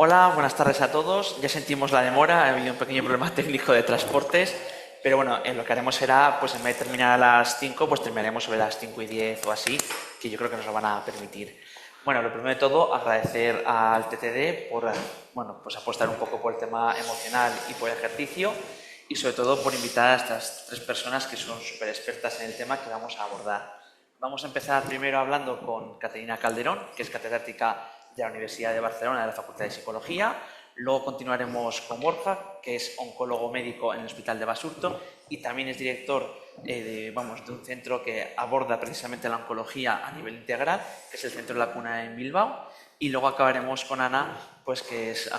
Hola, buenas tardes a todos. Ya sentimos la demora, ha habido un pequeño problema técnico de transportes, pero bueno, lo que haremos será, pues en vez de terminar a las 5, pues terminaremos sobre las 5:10 o así, que yo creo que nos lo van a permitir. Bueno, lo primero de todo, agradecer al TTD por, bueno, pues apostar un poco por el tema emocional y por el ejercicio, y sobre todo por invitar a estas tres personas que son súper expertas en el tema que vamos a abordar. Vamos a empezar primero hablando con Caterina Calderón, que es catedrática de la Universidad de Barcelona de la Facultad de Psicología. Luego continuaremos con Borja, que es oncólogo médico en el Hospital de Basurto y también es director de un centro que aborda precisamente la oncología a nivel integral, que es el Centro La Cuna en Bilbao. Y luego acabaremos con Ana, pues que es,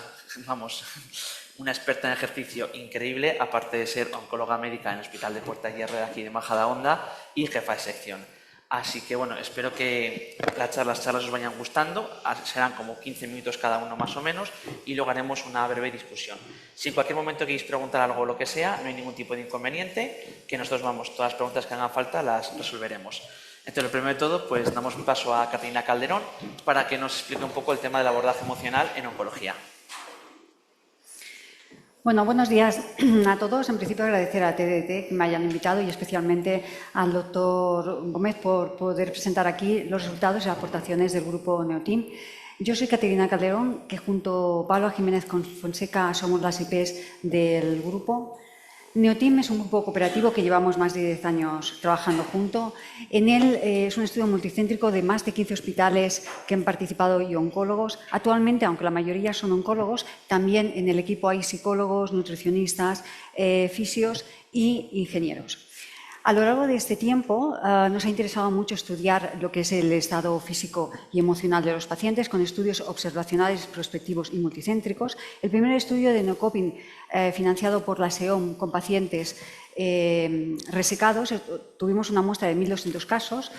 una experta en ejercicio increíble, aparte de ser oncóloga médica en el Hospital de Puerta Hierro de aquí de Majadahonda y jefa de sección. Así que bueno, espero que las charlas os vayan gustando, serán como 15 minutos cada uno más o menos y luego haremos una breve discusión. Si en cualquier momento queréis preguntar algo o lo que sea, no hay ningún tipo de inconveniente, que nosotros todas las preguntas que hagan falta las resolveremos. Entonces, lo primero de todo, pues damos un paso a Caterina Calderón para que nos explique un poco el tema del abordaje emocional en oncología. Bueno, buenos días a todos. En principio, agradecer a TDT que me hayan invitado y especialmente al doctor Gómez por poder presentar aquí los resultados y las aportaciones del grupo Neoteam. Yo soy Caterina Calderón, que junto a Pablo Jiménez Fonseca somos las IPs del grupo. Neoteam es un grupo cooperativo que llevamos más de 10 años trabajando junto. En él es un estudio multicéntrico de más de 15 hospitales que han participado y oncólogos. Actualmente, aunque la mayoría son oncólogos, también en el equipo hay psicólogos, nutricionistas, fisios y ingenieros. A lo largo de este tiempo nos ha interesado mucho estudiar lo que es el estado físico y emocional de los pacientes con estudios observacionales, prospectivos y multicéntricos. El primer estudio de Neocoping, financiado por la SEOM con pacientes resecados, tuvimos una muestra de 1.200 casos.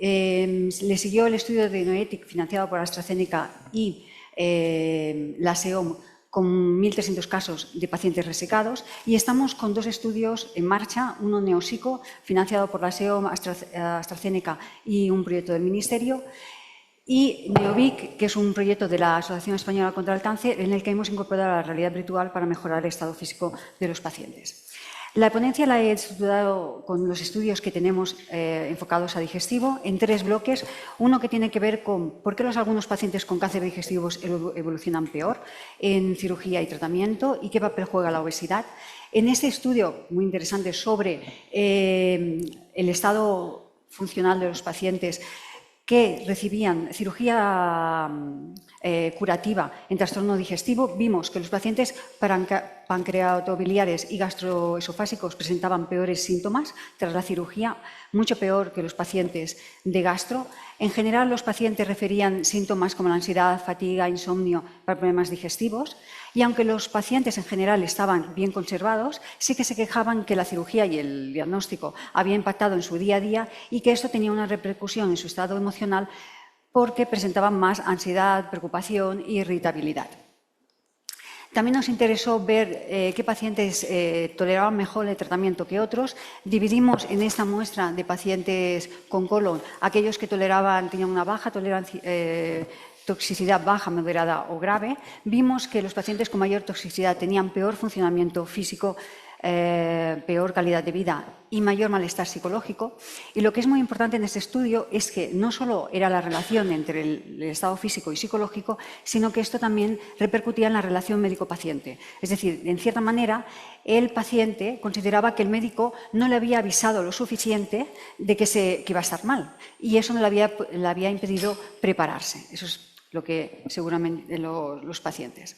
Le siguió el estudio de Noetic, financiado por AstraZeneca y la SEOM, con 1.300 casos de pacientes resecados, y estamos con dos estudios en marcha, uno Neosico, financiado por la SEOM, AstraZeneca y un proyecto del Ministerio, y Neovic, que es un proyecto de la Asociación Española contra el Cáncer, en el que hemos incorporado la realidad virtual para mejorar el estado físico de los pacientes. La ponencia la he estructurado con los estudios que tenemos enfocados a digestivo en 3 bloques. Uno que tiene que ver con por qué algunos pacientes con cáncer digestivo evolucionan peor en cirugía y tratamiento y qué papel juega la obesidad. En este estudio muy interesante sobre el estado funcional de los pacientes que recibían cirugía curativa en trastorno digestivo, vimos que los pacientes pancreatobiliares y gastroesofásicos presentaban peores síntomas tras la cirugía, mucho peor que los pacientes de gastro. En general, los pacientes referían síntomas como la ansiedad, fatiga, insomnio para problemas digestivos. Y aunque los pacientes en general estaban bien conservados, sí que se quejaban que la cirugía y el diagnóstico había impactado en su día a día y que esto tenía una repercusión en su estado emocional porque presentaban más ansiedad, preocupación e irritabilidad. También nos interesó ver qué pacientes toleraban mejor el tratamiento que otros. Dividimos en esta muestra de pacientes con colon aquellos que tenían una baja tolerancia, toxicidad baja, moderada o grave. Vimos que los pacientes con mayor toxicidad tenían peor funcionamiento físico, peor calidad de vida y mayor malestar psicológico. Y lo que es muy importante en este estudio es que no solo era la relación entre el estado físico y psicológico, sino que esto también repercutía en la relación médico-paciente. Es decir, en cierta manera, el paciente consideraba que el médico no le había avisado lo suficiente de que iba a estar mal y eso no le había impedido prepararse. Eso es lo que seguramente los pacientes.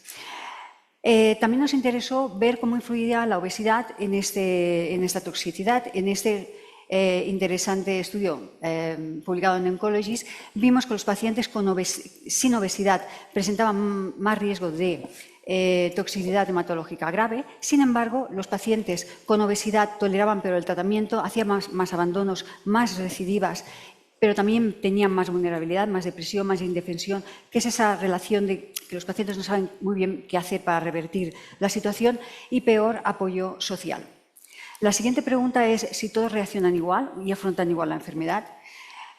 También nos interesó ver cómo influía la obesidad en esta toxicidad. En este interesante estudio publicado en Oncologist, vimos que los pacientes sin obesidad presentaban más riesgo de toxicidad hematológica grave. Sin embargo, los pacientes con obesidad toleraban peor el tratamiento, hacían más abandonos, más recidivas, pero también tenían más vulnerabilidad, más depresión, más indefensión, que es esa relación de que los pacientes no saben muy bien qué hacer para revertir la situación, y peor apoyo social. La siguiente pregunta es si todos reaccionan igual y afrontan igual la enfermedad.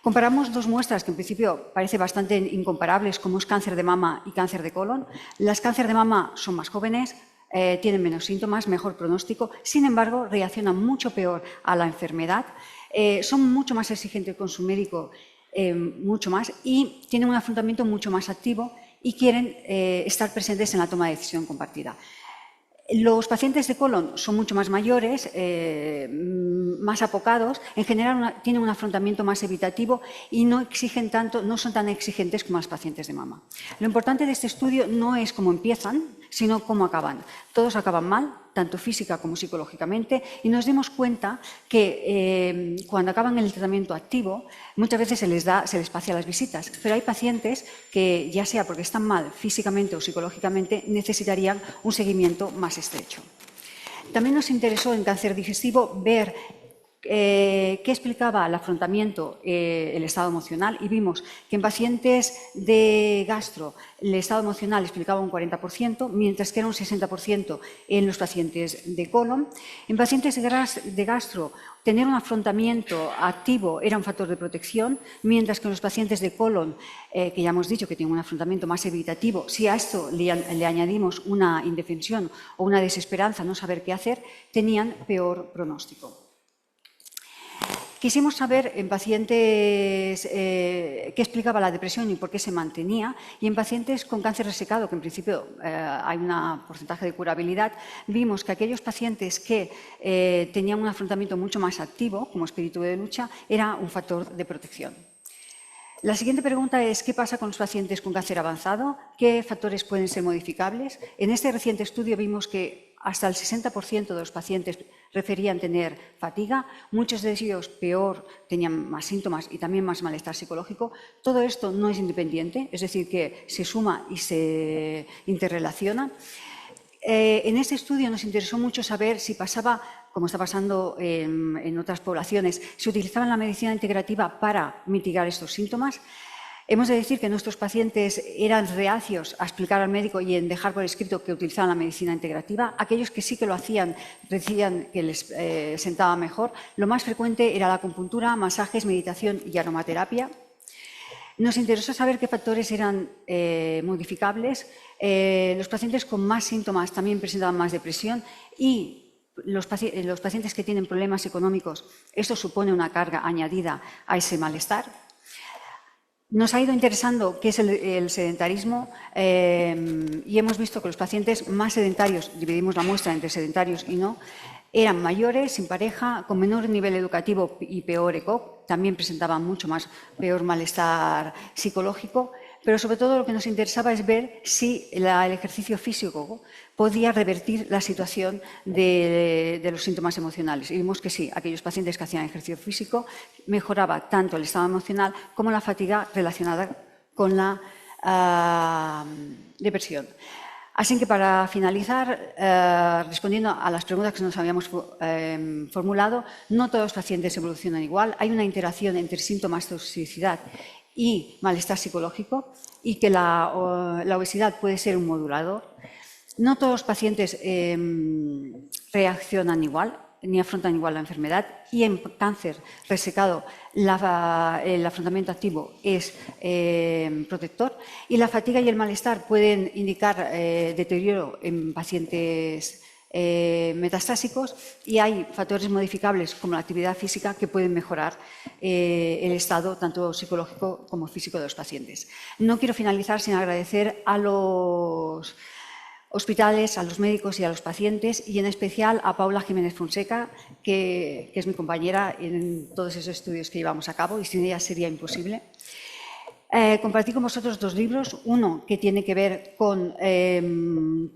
Comparamos dos muestras que en principio parecen bastante incomparables, como es cáncer de mama y cáncer de colon. Las cáncer de mama son más jóvenes, tienen menos síntomas, mejor pronóstico, sin embargo, reaccionan mucho peor a la enfermedad, son mucho más exigentes con su médico, mucho más, y tienen un afrontamiento mucho más activo y quieren estar presentes en la toma de decisión compartida. Los pacientes de colon son mucho más mayores, más apocados, en general tienen un afrontamiento más evitativo y no exigen tanto, no son tan exigentes como los pacientes de mama. Lo importante de este estudio no es cómo empiezan, sino cómo acaban. Todos acaban mal, tanto física como psicológicamente, y nos dimos cuenta que cuando acaban el tratamiento activo, muchas veces se les pacia las visitas, pero hay pacientes que, ya sea porque están mal físicamente o psicológicamente, necesitarían un seguimiento más estrecho. También nos interesó en cáncer digestivo ver qué explicaba el afrontamiento, el estado emocional, y vimos que en pacientes de gastro el estado emocional explicaba un 40%, mientras que era un 60% en los pacientes de colon. En pacientes de gastro, tener un afrontamiento activo era un factor de protección, mientras que en los pacientes de colon, que ya hemos dicho que tienen un afrontamiento más evitativo, si a esto le añadimos una indefensión o una desesperanza, no saber qué hacer, tenían peor pronóstico. Quisimos saber en pacientes qué explicaba la depresión y por qué se mantenía, y en pacientes con cáncer resecado, que en principio hay un porcentaje de curabilidad, vimos que aquellos pacientes que tenían un afrontamiento mucho más activo, como espíritu de lucha, era un factor de protección. La siguiente pregunta es, ¿qué pasa con los pacientes con cáncer avanzado? ¿Qué factores pueden ser modificables? En este reciente estudio vimos que hasta el 60% de los pacientes referían tener fatiga, muchos de ellos peor, tenían más síntomas y también más malestar psicológico. Todo esto no es independiente, es decir, que se suma y se interrelaciona. En este estudio nos interesó mucho saber si pasaba, como está pasando en otras poblaciones, si utilizaban la medicina integrativa para mitigar estos síntomas. Hemos de decir que nuestros pacientes eran reacios a explicar al médico y en dejar por escrito que utilizaban la medicina integrativa. Aquellos que sí que lo hacían decían que les sentaba mejor. Lo más frecuente era la acupuntura, masajes, meditación y aromaterapia. Nos interesó saber qué factores eran modificables. Los pacientes con más síntomas también presentaban más depresión y los pacientes que tienen problemas económicos, esto supone una carga añadida a ese malestar. Nos ha ido interesando qué es el sedentarismo y hemos visto que los pacientes más sedentarios, dividimos la muestra entre sedentarios y no, eran mayores, sin pareja, con menor nivel educativo y peor ECOG, también presentaban mucho más peor malestar psicológico, pero sobre todo lo que nos interesaba es ver si el ejercicio físico podía revertir la situación de los síntomas emocionales. Y vimos que sí, aquellos pacientes que hacían ejercicio físico mejoraba tanto el estado emocional como la fatiga relacionada con la depresión. Así que para finalizar, respondiendo a las preguntas que nos habíamos formulado, no todos los pacientes evolucionan igual. Hay una interacción entre síntomas de toxicidad y malestar psicológico y que la obesidad puede ser un modulador. No todos los pacientes reaccionan igual ni afrontan igual la enfermedad, y en cáncer resecado el afrontamiento activo es protector, y la fatiga y el malestar pueden indicar deterioro en pacientes metastásicos, y hay factores modificables como la actividad física que pueden mejorar el estado tanto psicológico como físico de los pacientes. No quiero finalizar sin agradecer a los hospitales, a los médicos y a los pacientes, y en especial a Paula Jiménez Fonseca, que es mi compañera en todos esos estudios que llevamos a cabo, y sin ella sería imposible. Compartí con vosotros dos libros, uno que tiene que ver con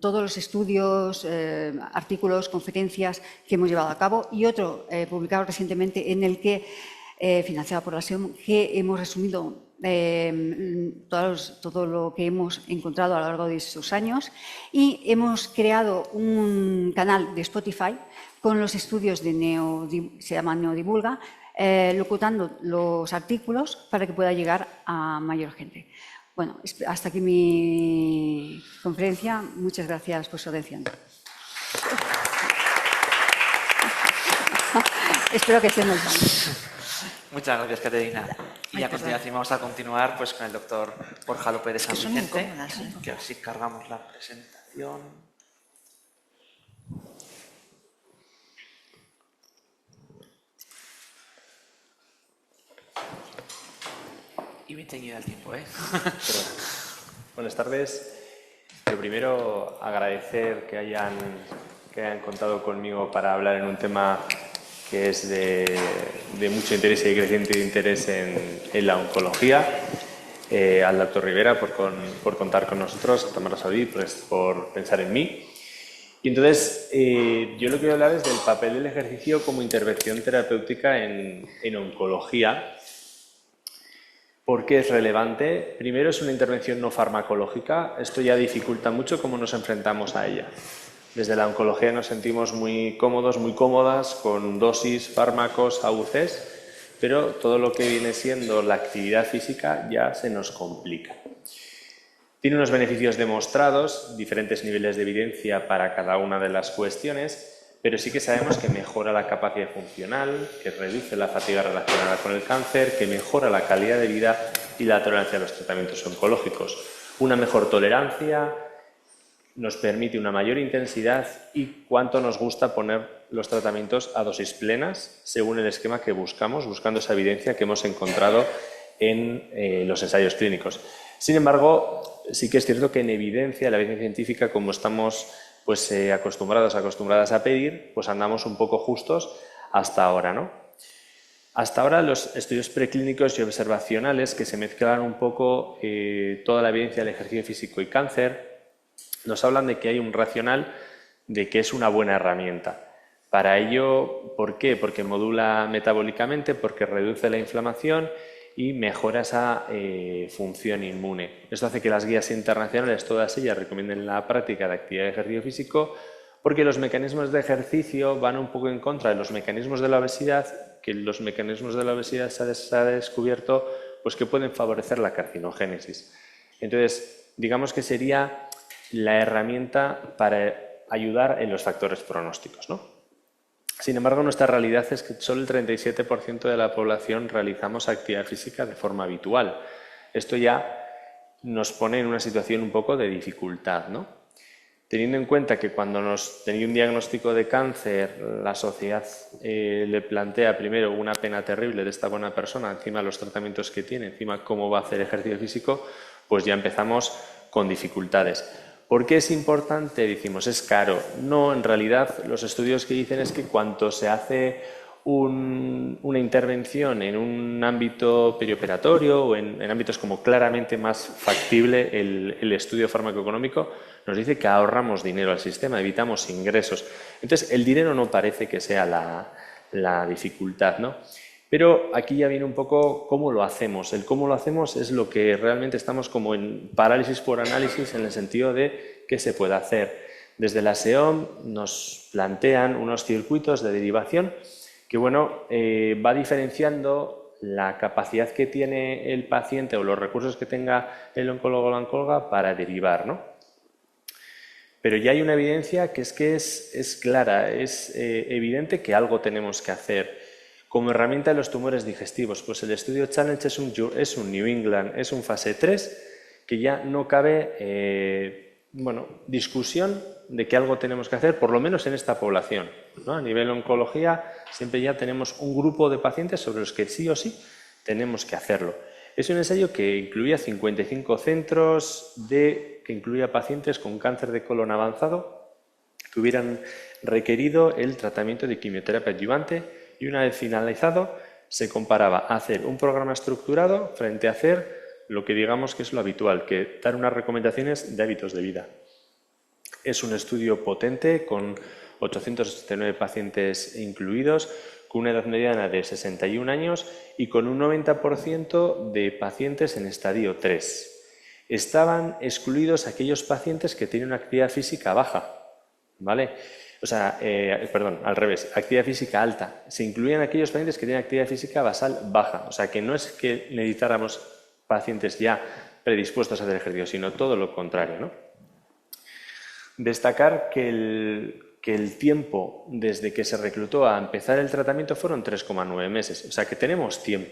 todos los estudios, artículos, conferencias que hemos llevado a cabo, y otro publicado recientemente en el que, financiado por la SEOM, que hemos resumido todo lo que hemos encontrado a lo largo de estos años, y hemos creado un canal de Spotify con los estudios de se llama Neodivulga, locutando los artículos para que pueda llegar a mayor gente. Bueno, hasta aquí mi conferencia. Muchas gracias por su atención. Espero que estén muy bien. Muchas gracias, Caterina. Y a continuación vamos a continuar pues, con el doctor Borja López de San son Vicente, incómodas, ¿eh? que así cargamos la presentación. Y bien teñido el tiempo, ¿eh? Buenas tardes. Lo primero, agradecer que hayan contado conmigo para hablar en un tema que es de mucho interés y creciente interés en la oncología. Al doctor Rivera por contar con nosotros, a Tamara Saudí por pensar en mí. Y entonces, yo lo que quiero hablar es del papel del ejercicio como intervención terapéutica en oncología. ¿Por qué es relevante? Primero, es una intervención no farmacológica. Esto ya dificulta mucho cómo nos enfrentamos a ella. Desde la oncología nos sentimos muy cómodos, muy cómodas con dosis, fármacos, AUCs, pero todo lo que viene siendo la actividad física ya se nos complica. Tiene unos beneficios demostrados, diferentes niveles de evidencia para cada una de las cuestiones, pero sí que sabemos que mejora la capacidad funcional, que reduce la fatiga relacionada con el cáncer, que mejora la calidad de vida y la tolerancia a los tratamientos oncológicos. Una mejor tolerancia nos permite una mayor intensidad y cuánto nos gusta poner los tratamientos a dosis plenas según el esquema que buscamos, buscando esa evidencia que hemos encontrado en los ensayos clínicos. Sin embargo, sí que es cierto que en evidencia, la evidencia científica, como estamos acostumbradas a pedir, pues andamos un poco justos hasta ahora, ¿no? Hasta ahora los estudios preclínicos y observacionales que se mezclan un poco toda la evidencia del ejercicio físico y cáncer nos hablan de que hay un racional de que es una buena herramienta. Para ello, ¿por qué? Porque modula metabólicamente, porque reduce la inflamación y mejora esa función inmune. Esto hace que las guías internacionales, todas ellas, recomienden la práctica de actividad de ejercicio físico porque los mecanismos de ejercicio van un poco en contra de los mecanismos de la obesidad, que los mecanismos de la obesidad se ha descubierto pues, que pueden favorecer la carcinogénesis. Entonces, digamos que sería la herramienta para ayudar en los factores pronósticos, ¿no? Sin embargo, nuestra realidad es que solo el 37% de la población realizamos actividad física de forma habitual. Esto ya nos pone en una situación un poco de dificultad, ¿no? Teniendo en cuenta que cuando nos tenía un diagnóstico de cáncer, la sociedad le plantea primero una pena terrible de esta buena persona, encima los tratamientos que tiene, encima cómo va a hacer ejercicio físico, pues ya empezamos con dificultades. ¿Por qué es importante? Decimos, es caro. No, en realidad los estudios que dicen es que cuanto se hace una intervención en un ámbito perioperatorio o en ámbitos como claramente más factible el estudio farmacoeconómico, nos dice que ahorramos dinero al sistema, evitamos ingresos. Entonces, el dinero no parece que sea la dificultad, ¿no? Pero aquí ya viene un poco cómo lo hacemos. El cómo lo hacemos es lo que realmente estamos como en parálisis por análisis en el sentido de qué se puede hacer. Desde la SEOM nos plantean unos circuitos de derivación que va diferenciando la capacidad que tiene el paciente o los recursos que tenga el oncólogo o la oncóloga para derivar, ¿no? Pero ya hay una evidencia que es clara, es evidente que algo tenemos que hacer. Como herramienta de los tumores digestivos, pues el estudio Challenge es un New England, es un fase 3 que ya no cabe discusión de que algo tenemos que hacer, por lo menos en esta población, ¿no? A nivel oncología siempre ya tenemos un grupo de pacientes sobre los que sí o sí tenemos que hacerlo. Es un ensayo que incluía 55 centros, que incluía pacientes con cáncer de colon avanzado que hubieran requerido el tratamiento de quimioterapia adyuvante. Y una vez finalizado, se comparaba hacer un programa estructurado frente a hacer lo que digamos que es lo habitual, que dar unas recomendaciones de hábitos de vida. Es un estudio potente con 869 pacientes incluidos, con una edad mediana de 61 años y con un 90% de pacientes en estadio 3. Estaban excluidos aquellos pacientes que tienen una actividad física baja, ¿vale? Al revés, actividad física alta. Se incluían aquellos pacientes que tienen actividad física basal baja. O sea, que no es que necesitáramos pacientes ya predispuestos a hacer ejercicio, sino todo lo contrario, ¿no? Destacar que el tiempo desde que se reclutó a empezar el tratamiento fueron 3,9 meses. O sea, que tenemos tiempo.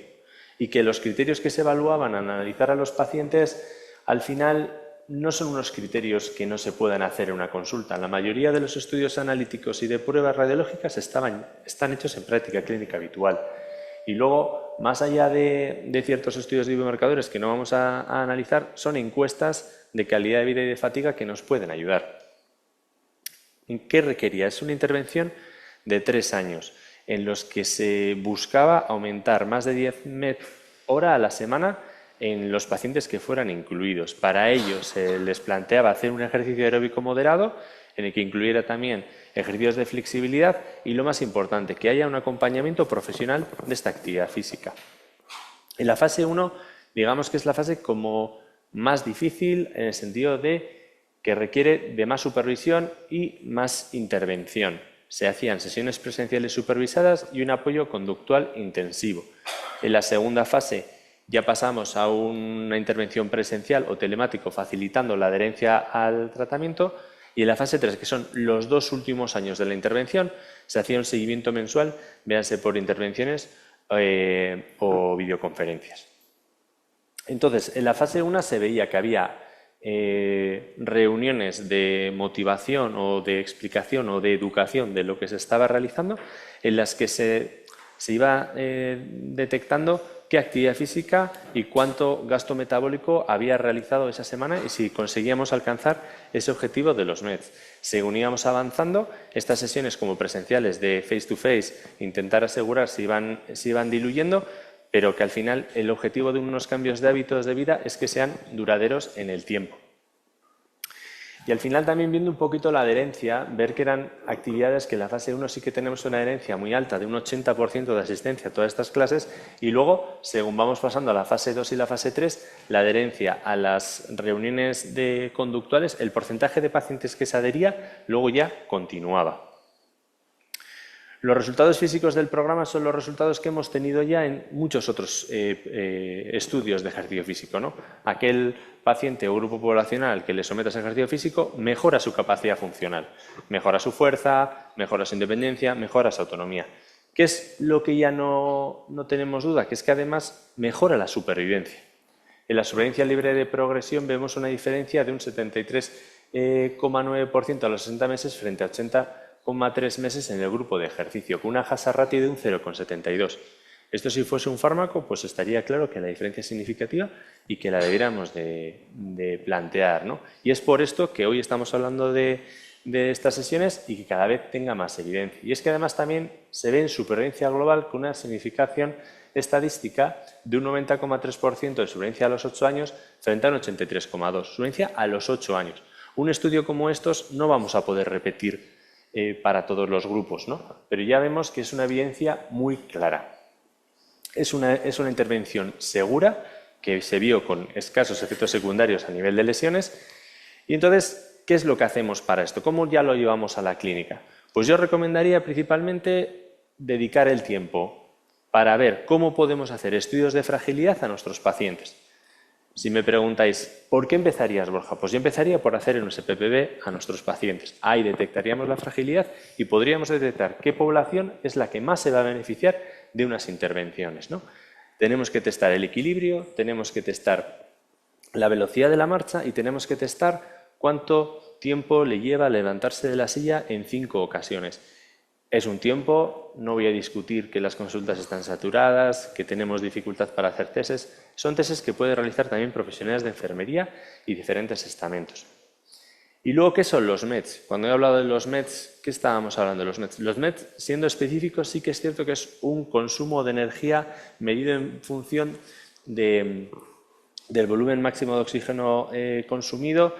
y que los criterios que se evaluaban al analizar a los pacientes al final no son unos criterios que no se puedan hacer en una consulta. La mayoría de los estudios analíticos y de pruebas radiológicas están hechos en práctica clínica habitual. Y luego, más allá de ciertos estudios de biomarcadores que no vamos a analizar, son encuestas de calidad de vida y de fatiga que nos pueden ayudar. ¿En qué requería? Es una intervención de 3 años en los que se buscaba aumentar más de 10 horas a la semana en los pacientes que fueran incluidos. Para ello se les planteaba hacer un ejercicio aeróbico moderado en el que incluyera también ejercicios de flexibilidad y, lo más importante, que haya un acompañamiento profesional de esta actividad física. En la fase 1, digamos que es la fase como más difícil en el sentido de que requiere de más supervisión y más intervención. Se hacían sesiones presenciales supervisadas y un apoyo conductual intensivo. En la segunda fase ya pasamos a una intervención presencial o telemático facilitando la adherencia al tratamiento, y en la fase 3, que son los 2 últimos años de la intervención, se hacía un seguimiento mensual, véanse por intervenciones o videoconferencias. Entonces, en la fase 1 se veía que había reuniones de motivación o de explicación o de educación de lo que se estaba realizando, en las que se iba detectando qué actividad física y cuánto gasto metabólico había realizado esa semana y si conseguíamos alcanzar ese objetivo de los METs. Según íbamos avanzando, estas sesiones como presenciales de face to face, intentar asegurar si iban diluyendo, pero que al final el objetivo de unos cambios de hábitos de vida es que sean duraderos en el tiempo. Y al final también viendo un poquito la adherencia, ver que eran actividades que en la fase 1 sí que tenemos una adherencia muy alta, de un 80% de asistencia a todas estas clases, y luego, según vamos pasando a la fase 2 y la fase 3, la adherencia a las reuniones conductuales, el porcentaje de pacientes que se adhería, luego ya continuaba. Los resultados físicos del programa son los resultados que hemos tenido ya en muchos otros estudios de ejercicio físico, ¿no? Aquel paciente o grupo poblacional al que le sometas a ejercicio físico mejora su capacidad funcional, mejora su fuerza, mejora su independencia, mejora su autonomía. ¿Qué es lo que ya no tenemos duda? Que es que además mejora la supervivencia. En la supervivencia libre de progresión vemos una diferencia de un 73,9% a los 60 meses frente a 80,3 meses en el grupo de ejercicio, con una hazard ratio de un 0,72. Esto, si fuese un fármaco, pues estaría claro que la diferencia es significativa y que la debiéramos de plantear, ¿no? Y es por esto que hoy estamos hablando de estas sesiones y que cada vez tenga más evidencia. Y es que además también se ve en supervivencia global con una significación estadística de un 90,3% de supervivencia a los 8 años frente a un 83,2%. Supervivencia a los 8 años. Un estudio como estos no vamos a poder repetir para todos los grupos, ¿no? Pero ya vemos que es una evidencia muy clara. Es una intervención segura que se vio con escasos efectos secundarios a nivel de lesiones. Y entonces, ¿qué es lo que hacemos para esto? ¿Cómo ya lo llevamos a la clínica? Pues yo recomendaría principalmente dedicar el tiempo para ver cómo podemos hacer estudios de fragilidad a nuestros pacientes. Si me preguntáis, ¿por qué empezarías, Borja? Pues yo empezaría por hacer un SPPB a nuestros pacientes. Ahí detectaríamos la fragilidad y podríamos detectar qué población es la que más se va a beneficiar de unas intervenciones, ¿no? Tenemos que testar el equilibrio, tenemos que testar la velocidad de la marcha y tenemos que testar cuánto tiempo le lleva a levantarse de la silla en 5 ocasiones. Es un tiempo, no voy a discutir que las consultas están saturadas, que tenemos dificultad para hacer tests. Son tests que pueden realizar también profesionales de enfermería y diferentes estamentos. Y luego, ¿qué son los METs? Cuando he hablado de los METs, ¿qué estábamos hablando de los METs? Los METs, siendo específicos, sí que es cierto que es un consumo de energía medido en función del volumen máximo de oxígeno consumido,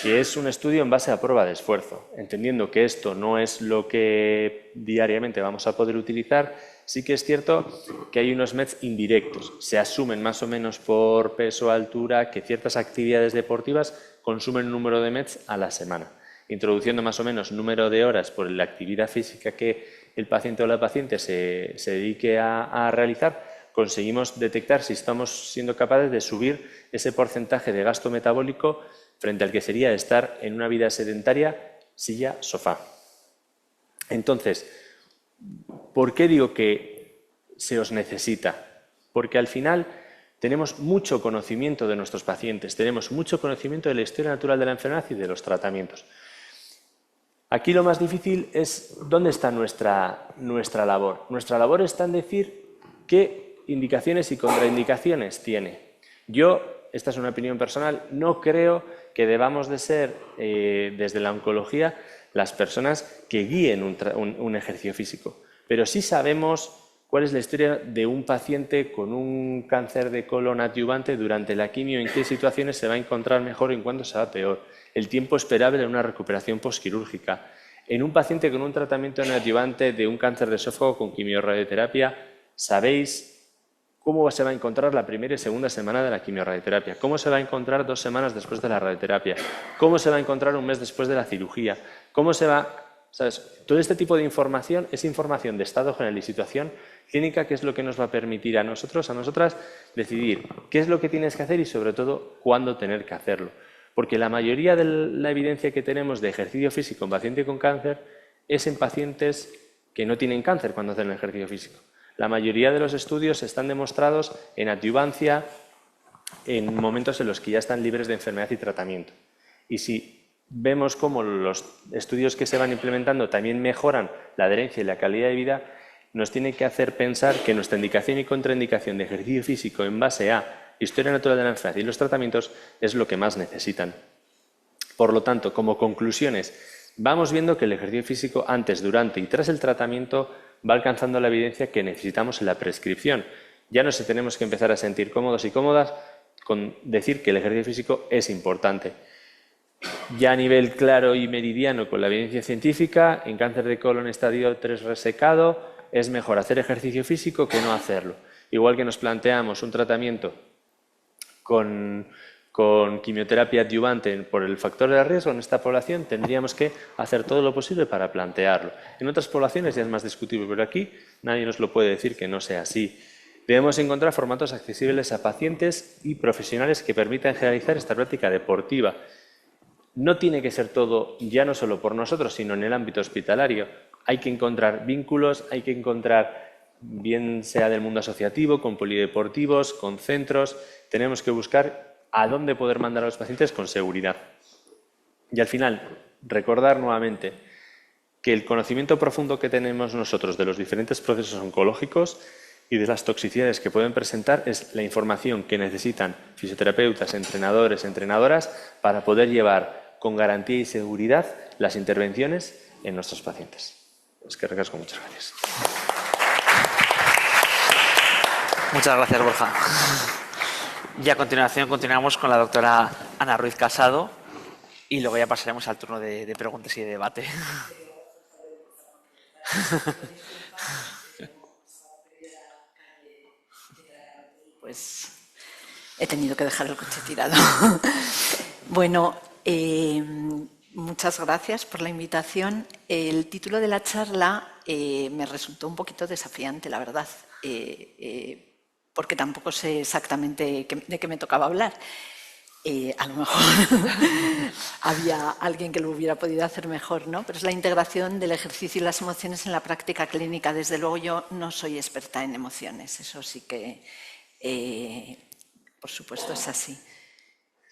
que es un estudio en base a prueba de esfuerzo. Entendiendo que esto no es lo que diariamente vamos a poder utilizar, sí que es cierto que hay unos METs indirectos. Se asumen más o menos por peso, altura, que ciertas actividades deportivas consumen un número de METs a la semana. Introduciendo más o menos número de horas por la actividad física que el paciente o la paciente se dedique a realizar, conseguimos detectar si estamos siendo capaces de subir ese porcentaje de gasto metabólico frente al que sería estar en una vida sedentaria, silla, sofá. Entonces, ¿por qué digo que se os necesita? porque al final tenemos mucho conocimiento de nuestros pacientes, tenemos mucho conocimiento de la historia natural de la enfermedad y de los tratamientos. Aquí lo más difícil es dónde está nuestra labor. Nuestra labor está en decir qué indicaciones y contraindicaciones tiene. Yo, esta es una opinión personal, no creo que debamos de ser, desde la oncología, las personas que guíen un ejercicio físico. Pero sí sabemos cuál es la historia de un paciente con un cáncer de colon adyuvante durante la quimio, en qué situaciones se va a encontrar mejor y en cuándo se va peor, el tiempo esperable en una recuperación postquirúrgica. En un paciente con un tratamiento neoadyuvante de un cáncer de esófago con quimiorradioterapia, sabéis cómo se va a encontrar la primera y segunda semana de la quimiorradioterapia, cómo se va a encontrar 2 semanas después de la radioterapia, cómo se va a encontrar un mes después de la cirugía, cómo se va... ¿Sabes? Todo este tipo de información es información de estado general y situación clínica, que es lo que nos va a permitir a nosotros, a nosotras, decidir qué es lo que tienes que hacer y, sobre todo, cuándo tener que hacerlo. Porque la mayoría de la evidencia que tenemos de ejercicio físico en paciente con cáncer es en pacientes que no tienen cáncer cuando hacen el ejercicio físico. La mayoría de los estudios están demostrados en adyuvancia, en momentos en los que ya están libres de enfermedad y tratamiento. Y si vemos cómo los estudios que se van implementando también mejoran la adherencia y la calidad de vida, nos tiene que hacer pensar que nuestra indicación y contraindicación de ejercicio físico en base a historia natural de la enfermedad y los tratamientos es lo que más necesitan. Por lo tanto, como conclusiones, vamos viendo que el ejercicio físico antes, durante y tras el tratamiento va alcanzando la evidencia que necesitamos en la prescripción. Ya no tenemos que empezar a sentir cómodos y cómodas con decir que el ejercicio físico es importante. Ya a nivel claro y meridiano con la evidencia científica, en cáncer de colon estadio 3 resecado es mejor hacer ejercicio físico que no hacerlo. Igual que nos planteamos un tratamiento con quimioterapia adyuvante por el factor de riesgo, en esta población tendríamos que hacer todo lo posible para plantearlo. En otras poblaciones ya es más discutible, pero aquí nadie nos lo puede decir que no sea así. Debemos encontrar formatos accesibles a pacientes y profesionales que permitan realizar esta práctica deportiva. No tiene que ser todo, ya no solo por nosotros, sino en el ámbito hospitalario. Hay que encontrar vínculos, hay que encontrar, bien sea del mundo asociativo, con polideportivos, con centros. Tenemos que buscar a dónde poder mandar a los pacientes con seguridad. Y al final, recordar nuevamente que el conocimiento profundo que tenemos nosotros de los diferentes procesos oncológicos y de las toxicidades que pueden presentar es la información que necesitan fisioterapeutas, entrenadores, entrenadoras para poder llevar con garantía y seguridad las intervenciones en nuestros pacientes. Es que recasco, muchas gracias. Muchas gracias, Borja. Y a continuación continuamos con la doctora Ana Ruiz Casado y luego ya pasaremos al turno de preguntas y de debate. Pues he tenido que dejar el coche tirado. Bueno, muchas gracias por la invitación. El título de la charla me resultó un poquito desafiante, la verdad, porque tampoco sé exactamente de qué me tocaba hablar. A lo mejor había alguien que lo hubiera podido hacer mejor, ¿no? Pero es la integración del ejercicio y las emociones en la práctica clínica. Desde luego yo no soy experta en emociones, eso sí que, por supuesto, es así.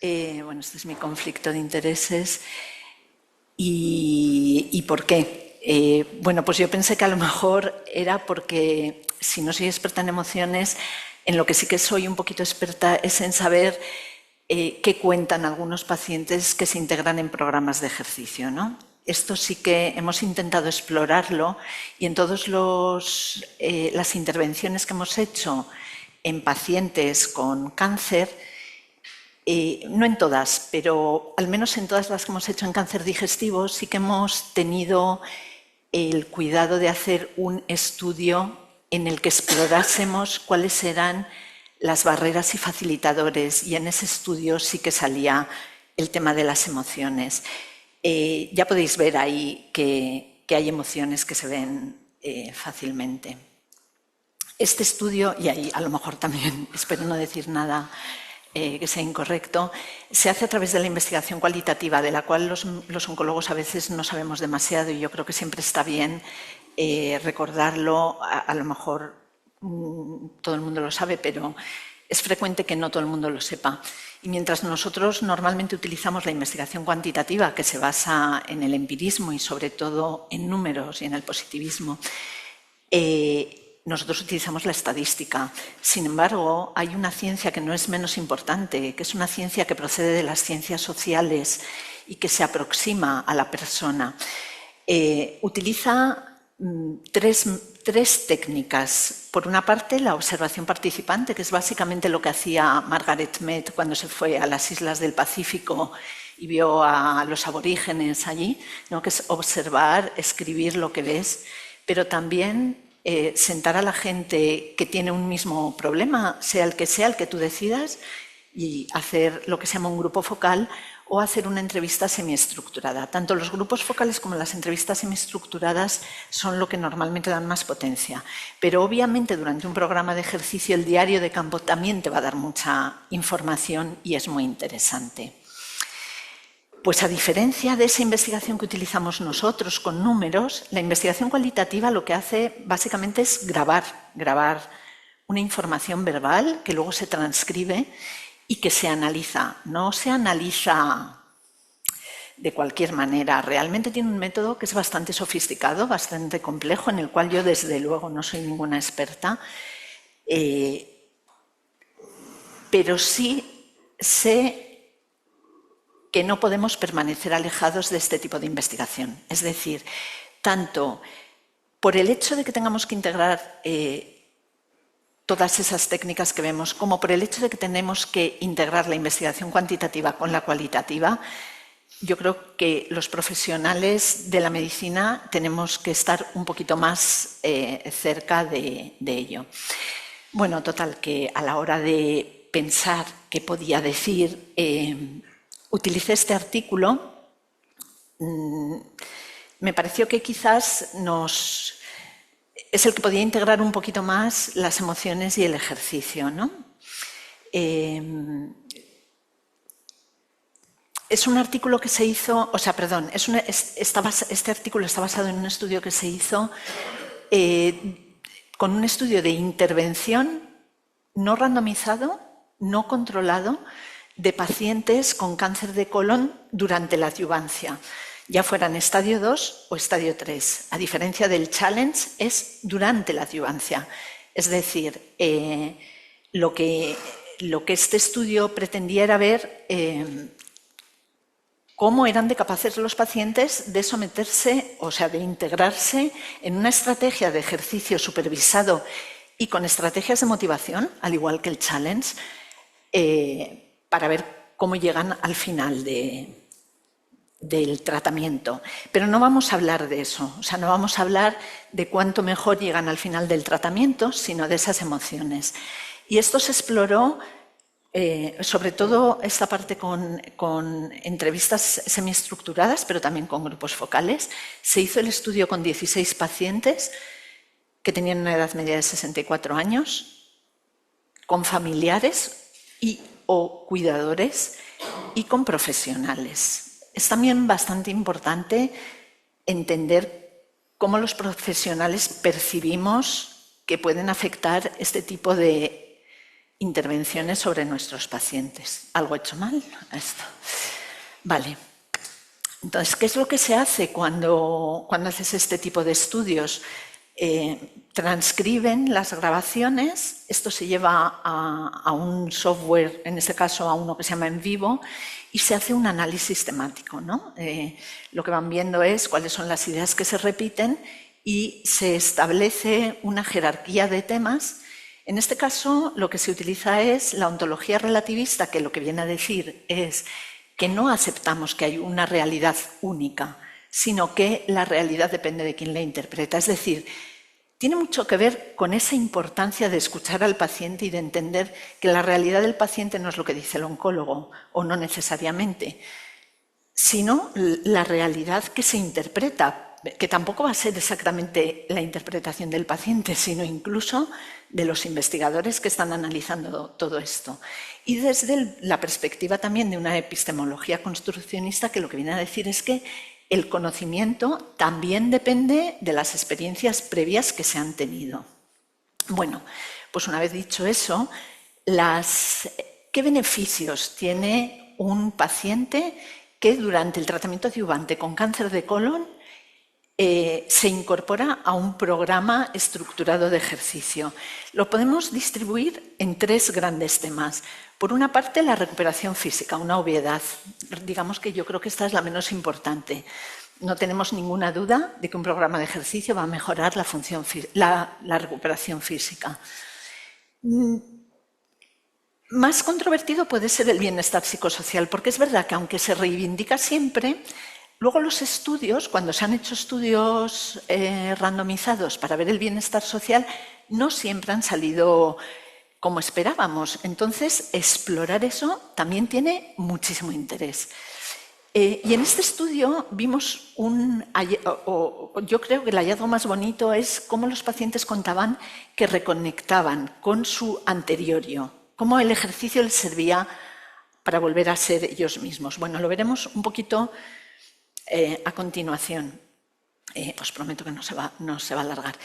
Bueno, este es mi conflicto de intereses. ¿Y por qué? Bueno, pues yo pensé que a lo mejor era porque, si no soy experta en emociones, en lo que sí que soy un poquito experta es en saber qué cuentan algunos pacientes que se integran en programas de ejercicio, ¿no? Esto sí que hemos intentado explorarlo y en todas las intervenciones que hemos hecho en pacientes con cáncer, no en todas, pero al menos en todas las que hemos hecho en cáncer digestivo, sí que hemos tenido el cuidado de hacer un estudio en el que explorásemos cuáles eran las barreras y facilitadores, y en ese estudio sí que salía el tema de las emociones. Ya podéis ver ahí que hay emociones que se ven fácilmente. Este estudio, y ahí a lo mejor también espero no decir nada que sea incorrecto, se hace a través de la investigación cualitativa, de la cual los oncólogos a veces no sabemos demasiado, y yo creo que siempre está bien recordarlo, a lo mejor todo el mundo lo sabe, pero es frecuente que no todo el mundo lo sepa. Y mientras nosotros normalmente utilizamos la investigación cuantitativa, que se basa en el empirismo y sobre todo en números y en el positivismo, nosotros utilizamos la estadística. Sin embargo, hay una ciencia que no es menos importante, que es una ciencia que procede de las ciencias sociales y que se aproxima a la persona. Utiliza tres técnicas. Por una parte, la observación participante, que es básicamente lo que hacía Margaret Mead cuando se fue a las islas del Pacífico y vio a los aborígenes allí, ¿no? Que es observar, escribir lo que ves, pero también sentar a la gente que tiene un mismo problema, sea el que tú decidas, y hacer lo que se llama un grupo focal o hacer una entrevista semiestructurada. Tanto los grupos focales como las entrevistas semiestructuradas son lo que normalmente dan más potencia. Pero obviamente durante un programa de ejercicio el diario de campo también te va a dar mucha información y es muy interesante. Pues a diferencia de esa investigación que utilizamos nosotros con números, la investigación cualitativa lo que hace básicamente es grabar una información verbal que luego se transcribe y que se analiza. No se analiza de cualquier manera. Realmente tiene un método que es bastante sofisticado, bastante complejo, en el cual yo desde luego no soy ninguna experta, pero sí sé que no podemos permanecer alejados de este tipo de investigación. Es decir, tanto por el hecho de que tengamos que integrar todas esas técnicas que vemos, como por el hecho de que tenemos que integrar la investigación cuantitativa con la cualitativa, yo creo que los profesionales de la medicina tenemos que estar un poquito más cerca de ello. Bueno, total, que a la hora de pensar qué podía decir, utilicé este artículo. Me pareció que quizás es el que podía integrar un poquito más las emociones y el ejercicio, ¿no? Es un artículo que se hizo, este artículo está basado en un estudio que se hizo con un estudio de intervención no randomizado, no controlado, de pacientes con cáncer de colon durante la adyuvancia, ya fuera en estadio 2 o estadio 3. A diferencia del challenge, es durante la adyuvancia. Es decir, lo que este estudio pretendía era ver cómo eran de capaces los pacientes de someterse, o sea, de integrarse en una estrategia de ejercicio supervisado y con estrategias de motivación, al igual que el challenge, para ver cómo llegan al final del tratamiento. Pero no vamos a hablar de eso, o sea, no vamos a hablar de cuánto mejor llegan al final del tratamiento, sino de esas emociones. Y esto se exploró, sobre todo esta parte con entrevistas semiestructuradas, pero también con grupos focales. Se hizo el estudio con 16 pacientes que tenían una edad media de 64 años, con familiares o cuidadores y con profesionales. Es también bastante importante entender cómo los profesionales percibimos que pueden afectar este tipo de intervenciones sobre nuestros pacientes. ¿Algo hecho mal? Esto. Vale. Entonces, ¿qué es lo que se hace cuando haces este tipo de estudios? Transcriben las grabaciones, esto se lleva a un software, en este caso a uno que se llama En Vivo, y se hace un análisis temático, ¿no? Lo que van viendo es cuáles son las ideas que se repiten y se establece una jerarquía de temas. En este caso, lo que se utiliza es la ontología relativista, que lo que viene a decir es que no aceptamos que hay una realidad única, sino que la realidad depende de quién la interpreta. Es decir, tiene mucho que ver con esa importancia de escuchar al paciente y de entender que la realidad del paciente no es lo que dice el oncólogo, o no necesariamente, sino la realidad que se interpreta, que tampoco va a ser exactamente la interpretación del paciente, sino incluso de los investigadores que están analizando todo esto. Y desde la perspectiva también de una epistemología construccionista, que lo que viene a decir es que el conocimiento también depende de las experiencias previas que se han tenido. Bueno, pues una vez dicho eso, ¿qué beneficios tiene un paciente que durante el tratamiento adyuvante con cáncer de colon se incorpora a un programa estructurado de ejercicio? Lo podemos distribuir en 3 grandes temas. Por una parte, la recuperación física, una obviedad. Digamos que yo creo que esta es la menos importante. No tenemos ninguna duda de que un programa de ejercicio va a mejorar la recuperación física. Más controvertido puede ser el bienestar psicosocial, porque es verdad que aunque se reivindica siempre, luego los estudios, cuando se han hecho estudios randomizados para ver el bienestar social, no siempre han salido como esperábamos. Entonces, explorar eso también tiene muchísimo interés. Y en este estudio vimos yo creo que el hallazgo más bonito es cómo los pacientes contaban que reconectaban con su anteriorio, cómo el ejercicio les servía para volver a ser ellos mismos. Bueno, lo veremos un poquito a continuación. Os prometo que no se va a alargar.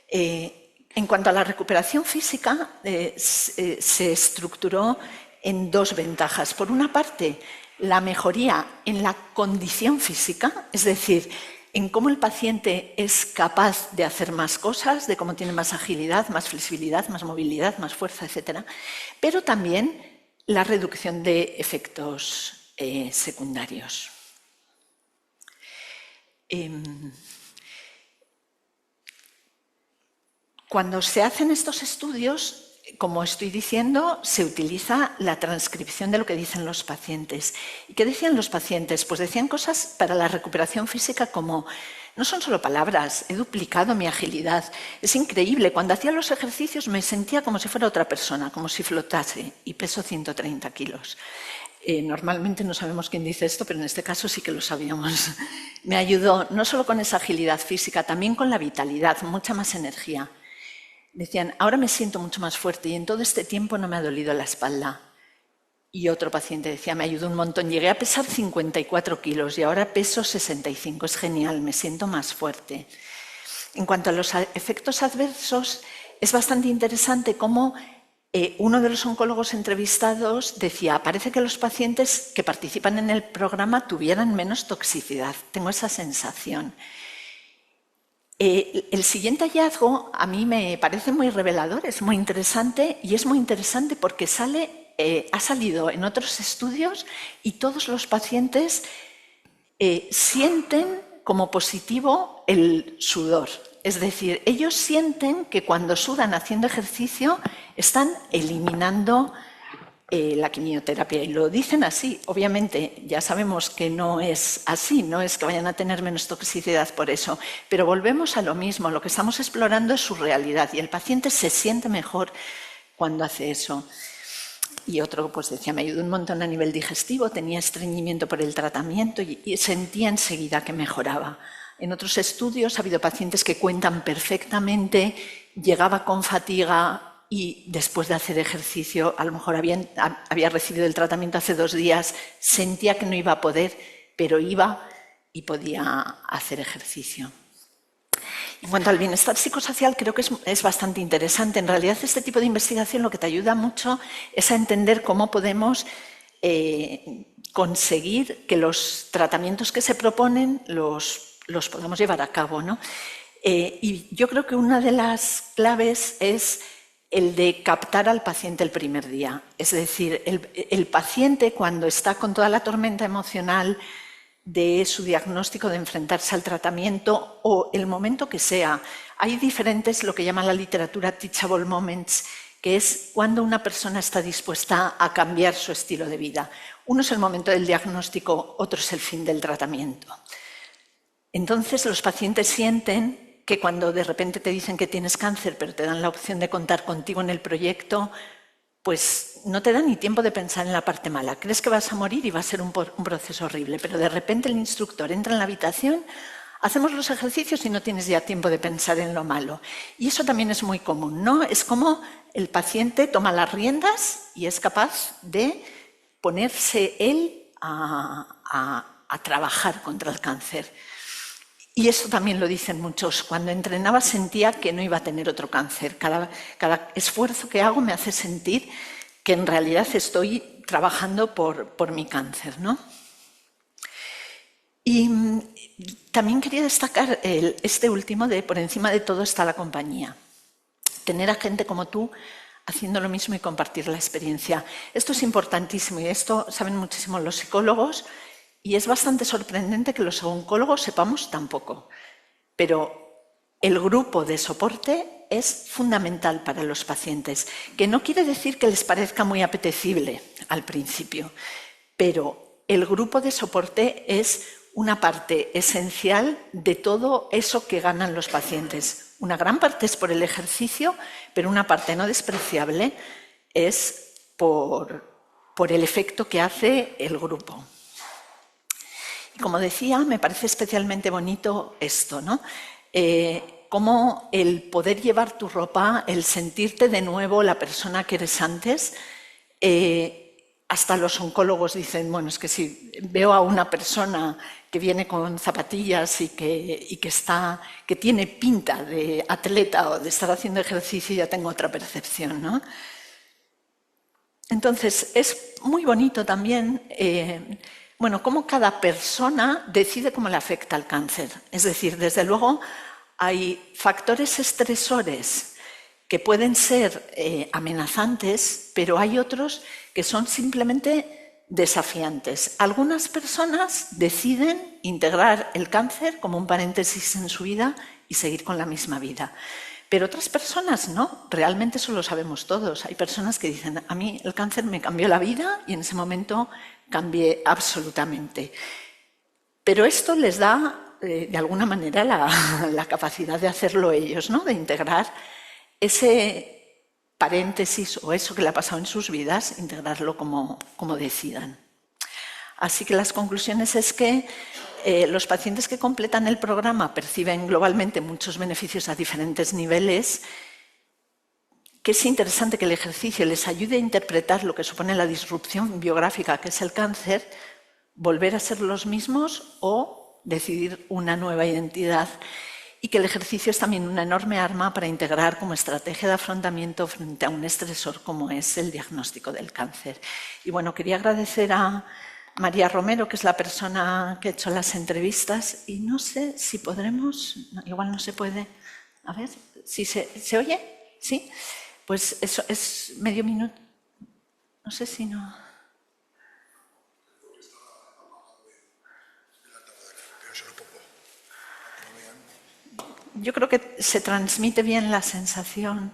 En cuanto a la recuperación física, se estructuró en 2 ventajas. Por una parte, la mejoría en la condición física, es decir, en cómo el paciente es capaz de hacer más cosas, de cómo tiene más agilidad, más flexibilidad, más movilidad, más fuerza, etc. Pero también la reducción de efectos secundarios. Cuando se hacen estos estudios, como estoy diciendo, se utiliza la transcripción de lo que dicen los pacientes. ¿Y qué decían los pacientes? Pues decían cosas para la recuperación física como: no son solo palabras, he duplicado mi agilidad. Es increíble, cuando hacía los ejercicios me sentía como si fuera otra persona, como si flotase, y peso 130 kilos. Normalmente no sabemos quién dice esto, pero en este caso sí que lo sabíamos. Me ayudó no solo con esa agilidad física, también con la vitalidad, mucha más energía. Decían, ahora me siento mucho más fuerte y en todo este tiempo no me ha dolido la espalda. Y otro paciente decía, me ayudó un montón, llegué a pesar 54 kilos y ahora peso 65, es genial, me siento más fuerte. En cuanto a los efectos adversos, es bastante interesante cómo uno de los oncólogos entrevistados decía, parece que los pacientes que participan en el programa tuvieran menos toxicidad, tengo esa sensación. El siguiente hallazgo a mí me parece muy revelador, es muy interesante y es muy interesante porque ha salido en otros estudios y todos los pacientes sienten como positivo el sudor. Es decir, ellos sienten que cuando sudan haciendo ejercicio están eliminando la quimioterapia y lo dicen así. Obviamente ya sabemos que no es así, no es que vayan a tener menos toxicidad por eso, pero volvemos a lo mismo, lo que estamos explorando es su realidad y el paciente se siente mejor cuando hace eso. Y otro pues decía, me ayudó un montón a nivel digestivo, tenía estreñimiento por el tratamiento y sentía enseguida que mejoraba. En otros estudios ha habido pacientes que cuentan perfectamente, llegaba con fatiga y después de hacer ejercicio, a lo mejor había recibido el tratamiento hace 2 días, sentía que no iba a poder, pero iba y podía hacer ejercicio. En cuanto al bienestar psicosocial, creo que es bastante interesante. En realidad, este tipo de investigación lo que te ayuda mucho es a entender cómo podemos conseguir que los tratamientos que se proponen los podamos llevar a cabo, ¿no? Y yo creo que una de las claves es el de captar al paciente el primer día. Es decir, el paciente cuando está con toda la tormenta emocional de su diagnóstico, de enfrentarse al tratamiento o el momento que sea. Hay diferentes, lo que llama la literatura teachable moments, que es cuando una persona está dispuesta a cambiar su estilo de vida. Uno es el momento del diagnóstico, otro es el fin del tratamiento. Entonces los pacientes sienten que cuando de repente te dicen que tienes cáncer, pero te dan la opción de contar contigo en el proyecto, pues no te da ni tiempo de pensar en la parte mala. Crees que vas a morir y va a ser un proceso horrible, pero de repente el instructor entra en la habitación, hacemos los ejercicios y no tienes ya tiempo de pensar en lo malo. Y eso también es muy común, ¿no? Es como el paciente toma las riendas y es capaz de ponerse él a trabajar contra el cáncer. Y eso también lo dicen muchos. Cuando entrenaba sentía que no iba a tener otro cáncer. Cada esfuerzo que hago me hace sentir que en realidad estoy trabajando por mi cáncer, ¿no? Y también quería destacar este último de por encima de todo está la compañía. Tener a gente como tú haciendo lo mismo y compartir la experiencia. Esto es importantísimo y esto saben muchísimo los psicólogos y es bastante sorprendente que los oncólogos sepamos tan poco. Pero el grupo de soporte es fundamental para los pacientes, que no quiere decir que les parezca muy apetecible al principio, pero el grupo de soporte es una parte esencial de todo eso que ganan los pacientes. Una gran parte es por el ejercicio, pero una parte no despreciable es por el efecto que hace el grupo. Y como decía, me parece especialmente bonito esto, ¿no? Cómo el poder llevar tu ropa, el sentirte de nuevo la persona que eres antes, hasta los oncólogos dicen, bueno, es que si veo a una persona que viene con zapatillas y que tiene pinta de atleta o de estar haciendo ejercicio, ya tengo otra percepción, ¿no? Entonces, es muy bonito también, bueno, cómo cada persona decide cómo le afecta el cáncer. Es decir, desde luego, hay factores estresores que pueden ser amenazantes, pero hay otros que son simplemente desafiantes. Algunas personas deciden integrar el cáncer como un paréntesis en su vida y seguir con la misma vida. Pero otras personas no, realmente eso lo sabemos todos. Hay personas que dicen, a mí el cáncer me cambió la vida y en ese momento cambié absolutamente. Pero esto les da, de alguna manera, la capacidad de hacerlo ellos, ¿no? De integrar ese paréntesis o eso que le ha pasado en sus vidas, integrarlo como decidan. Así que las conclusiones es que los pacientes que completan el programa perciben globalmente muchos beneficios a diferentes niveles, que es interesante que el ejercicio les ayude a interpretar lo que supone la disrupción biográfica que es el cáncer, volver a ser los mismos o decidir una nueva identidad. Y que el ejercicio es también una enorme arma para integrar como estrategia de afrontamiento frente a un estresor como es el diagnóstico del cáncer. Y bueno, quería agradecer a María Romero, que es la persona que ha hecho las entrevistas, y no sé si podremos, igual no se puede, a ver, si ¿se oye? ¿Sí? Pues eso es medio minuto, no sé si no... Yo creo que se transmite bien la sensación.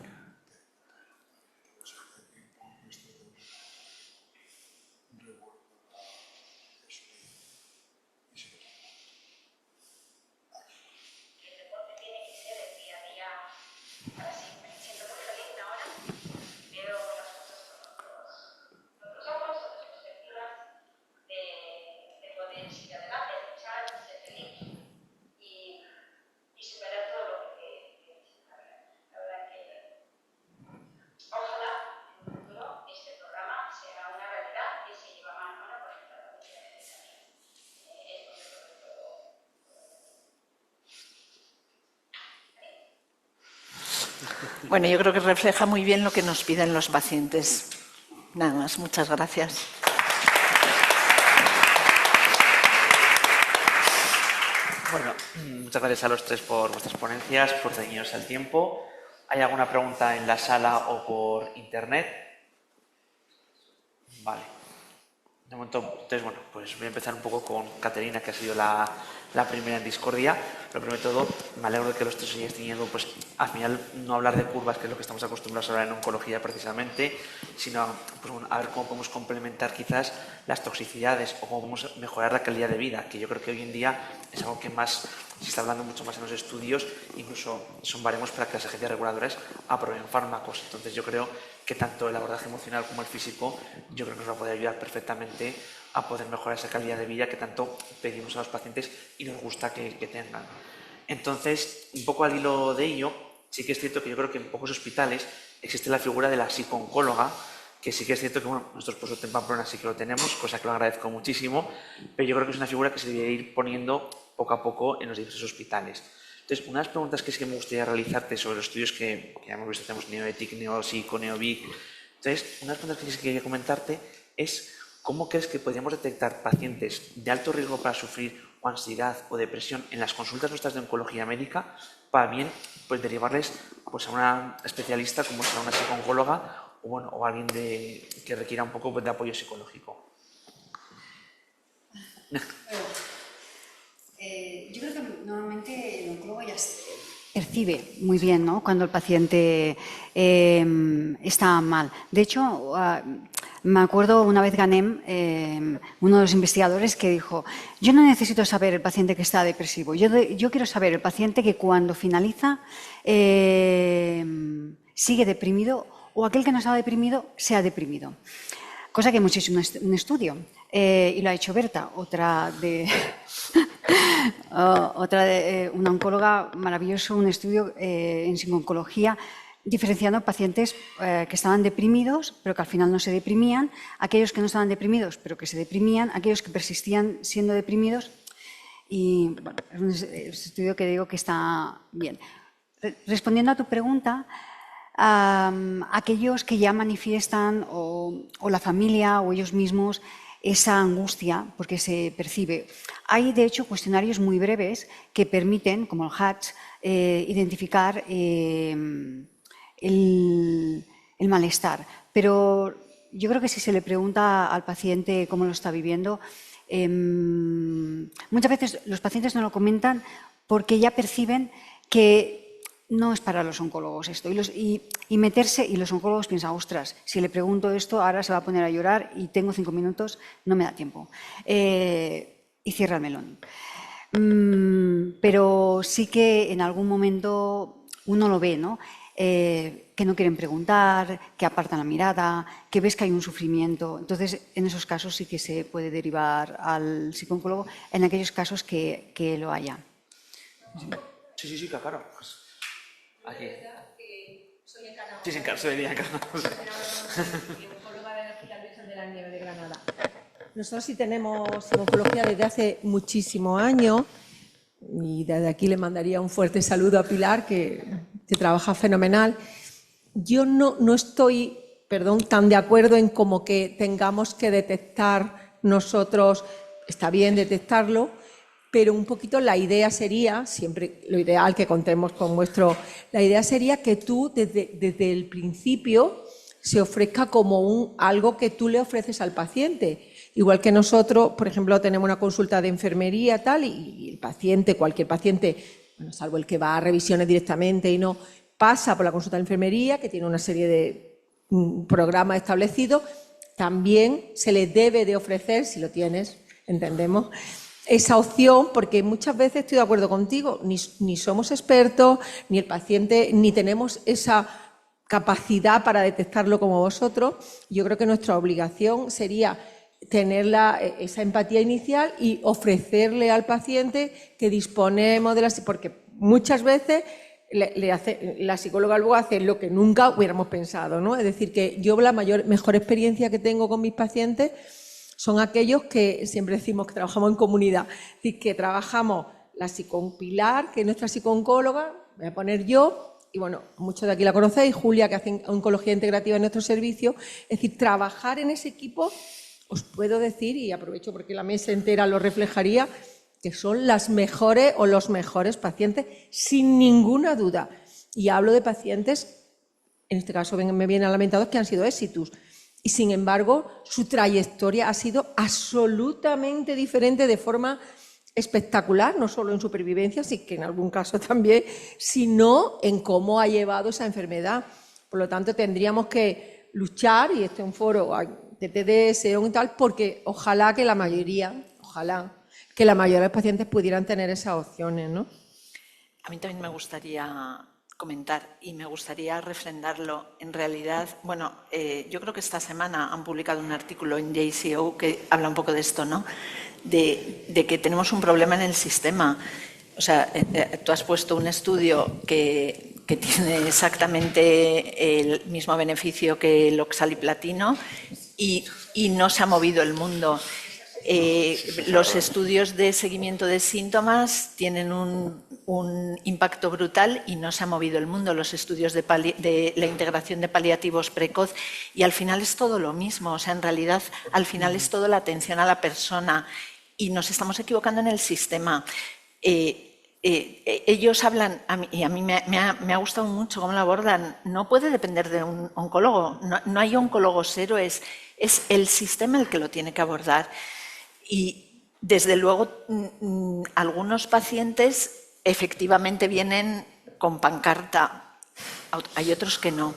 Bueno, yo creo que refleja muy bien lo que nos piden los pacientes. Nada más, muchas gracias. Bueno, muchas gracias a los tres por vuestras ponencias, por ceñiros al tiempo. ¿Hay alguna pregunta en la sala o por internet? Vale. De momento, entonces, bueno, pues voy a empezar un poco con Caterina, que ha sido la primera en discordia. Lo primero de todo, me alegro de que los tres hayáis tenido, pues, al final, no hablar de curvas, que es lo que estamos acostumbrados a hablar en oncología precisamente, sino pues, bueno, a ver cómo podemos complementar quizás las toxicidades o cómo podemos mejorar la calidad de vida, que yo creo que hoy en día es algo que más se está hablando mucho más en los estudios, incluso son baremos para que las agencias reguladoras aprueben fármacos. Entonces yo creo que tanto el abordaje emocional como el físico, yo creo que nos va a poder ayudar perfectamente a poder mejorar esa calidad de vida que tanto pedimos a los pacientes y nos gusta que tengan. Entonces, un poco al hilo de ello, sí que es cierto que yo creo que en pocos hospitales existe la figura de la psicooncóloga, que sí que es cierto que, bueno, nosotros por suerte en Pamplona sí que lo tenemos, cosa que lo agradezco muchísimo, pero yo creo que es una figura que se debe ir poniendo poco a poco en los diversos hospitales. Entonces, una de las preguntas que sí que me gustaría realizarte sobre los estudios que ya hemos visto, tenemos NeoEthic, NeoPsico, NeoVic. Entonces, una de las preguntas que sí que quería comentarte es ¿cómo crees que podríamos detectar pacientes de alto riesgo para sufrir o ansiedad o depresión en las consultas nuestras de oncología médica para bien pues, derivarles pues, a una especialista como será una psicooncóloga o, bueno, o alguien que requiera un poco pues, de apoyo psicológico? Yo creo que normalmente el oncólogo ya percibe muy bien, ¿no?, cuando el paciente está mal. De hecho, me acuerdo una vez Ganem, uno de los investigadores, que dijo: yo no necesito saber el paciente que está depresivo, yo quiero saber el paciente que cuando finaliza sigue deprimido o aquel que no estaba deprimido sea deprimido. Cosa que hemos hecho un estudio y lo ha hecho Berta, otra de una oncóloga maravilloso, un estudio en psicooncología diferenciando pacientes que estaban deprimidos pero que al final no se deprimían, aquellos que no estaban deprimidos pero que se deprimían, aquellos que persistían siendo deprimidos y bueno, es un estudio que digo que está bien. Respondiendo a tu pregunta, aquellos que ya manifiestan o la familia o ellos mismos esa angustia porque se percibe. Hay de hecho cuestionarios muy breves que permiten, como el HATS, identificar el malestar. Pero yo creo que si se le pregunta al paciente cómo lo está viviendo, muchas veces los pacientes no lo comentan porque ya perciben que no es para los oncólogos esto. Y meterse, y los oncólogos piensan: ostras, si le pregunto esto, ahora se va a poner a llorar y tengo 5 minutos, no me da tiempo. Y cierra el melón. Pero sí que en algún momento uno lo ve, ¿no? Que no quieren preguntar, que apartan la mirada, que ves que hay un sufrimiento. Entonces, en esos casos sí que se puede derivar al psicooncólogo, en aquellos casos que lo haya. Sí, claro. Aquí. Sí, soy de Encarnados. Oncóloga del Hospital Virgen de la Nieve de Granada. Nosotros sí tenemos oncología desde hace muchísimos años y desde aquí le mandaría un fuerte saludo a Pilar, que trabaja fenomenal. Yo no estoy, tan de acuerdo en como que tengamos que detectar nosotros, está bien detectarlo, pero un poquito la idea sería, siempre lo ideal que contemos con la idea sería que tú desde el principio se ofrezca como algo que tú le ofreces al paciente. Igual que nosotros, por ejemplo, tenemos una consulta de enfermería tal y el paciente, cualquier paciente, bueno, salvo el que va a revisiones directamente y no, pasa por la consulta de enfermería, que tiene una serie de programas establecidos, también se le debe de ofrecer, si lo tienes, entendemos, esa opción, porque muchas veces estoy de acuerdo contigo, ni somos expertos, ni el paciente, ni tenemos esa capacidad para detectarlo como vosotros. Yo creo que nuestra obligación sería tener esa empatía inicial y ofrecerle al paciente que disponemos de porque muchas veces la psicóloga luego hace lo que nunca hubiéramos pensado, ¿no? Es decir, que yo la mejor experiencia que tengo con mis pacientes son aquellos que siempre decimos que trabajamos en comunidad, es decir, que trabajamos la Pilar, que es nuestra psicooncóloga, voy a poner yo, y bueno, muchos de aquí la conocéis, Julia, que hace oncología integrativa en nuestro servicio. Es decir, trabajar en ese equipo, os puedo decir, y aprovecho porque la mesa entera lo reflejaría, que son las mejores o los mejores pacientes, sin ninguna duda. Y hablo de pacientes, en este caso me vienen a la mente que han sido éxitos. Y sin embargo, su trayectoria ha sido absolutamente diferente de forma espectacular, no solo en supervivencia, sí que en algún caso también, sino en cómo ha llevado esa enfermedad. Por lo tanto, tendríamos que luchar, y este es un foro de TDS y tal, porque ojalá que la mayoría de los pacientes pudieran tener esas opciones, ¿no? A mí también me gustaría comentar y me gustaría refrendarlo. En realidad, bueno, yo creo que esta semana han publicado un artículo en JCO que habla un poco de esto, ¿no? De que tenemos un problema en el sistema. O sea, tú has puesto un estudio que tiene exactamente el mismo beneficio que el oxaliplatino y no se ha movido el mundo. Los estudios de seguimiento de síntomas tienen un impacto brutal y no se ha movido el mundo. Los estudios de la integración de paliativos precoz, y al final es todo lo mismo. O sea, en realidad, al final es todo la atención a la persona y nos estamos equivocando en el sistema. Ellos hablan, y a mí me ha gustado mucho cómo lo abordan, no puede depender de un oncólogo, no hay oncólogos héroes, es el sistema el que lo tiene que abordar. Y desde luego algunos pacientes efectivamente vienen con pancarta, hay otros que no.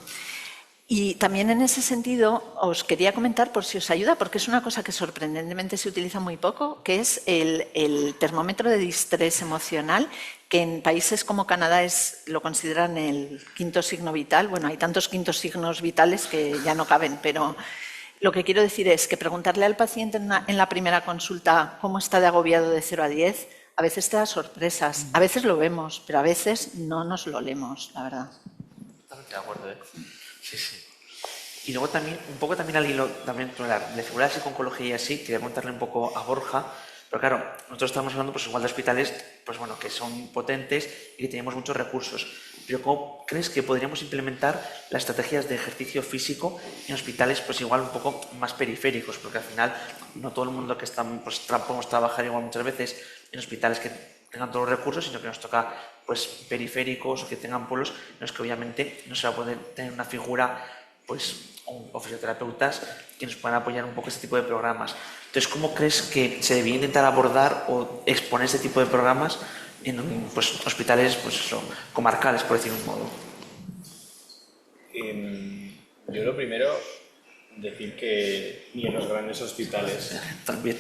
Y también en ese sentido os quería comentar, por si os ayuda, porque es una cosa que sorprendentemente se utiliza muy poco, que es el termómetro de distrés emocional, que en países como Canadá lo consideran el quinto signo vital. Bueno, hay tantos quintos signos vitales que ya no caben, pero lo que quiero decir es que preguntarle al paciente en la primera consulta cómo está de agobiado de 0 a 10, a veces te da sorpresas. A veces lo vemos, pero a veces no nos lo leemos, la verdad. Totalmente de acuerdo, ¿eh? Sí, sí. Y luego también, un poco también al hilo también de figuras de oncología y así, quería contarle un poco a Borja, pero claro, nosotros estamos hablando pues igual de hospitales pues bueno, que son potentes y que tenemos muchos recursos. Pero ¿cómo crees que podríamos implementar las estrategias de ejercicio físico en hospitales pues igual un poco más periféricos? Porque al final no todo el mundo que está, pues podemos trabajar igual muchas veces en hospitales que tengan todos los recursos, sino que nos toca pues periféricos o que tengan pueblos en los que obviamente no se va a poder tener una figura pues o fisioterapeutas que nos puedan apoyar un poco este tipo de programas. Entonces, ¿cómo crees que se debería intentar abordar o exponer este tipo de programas en pues, hospitales pues eso, comarcales, por decir un modo? Yo lo primero, decir que ni en los grandes hospitales, también,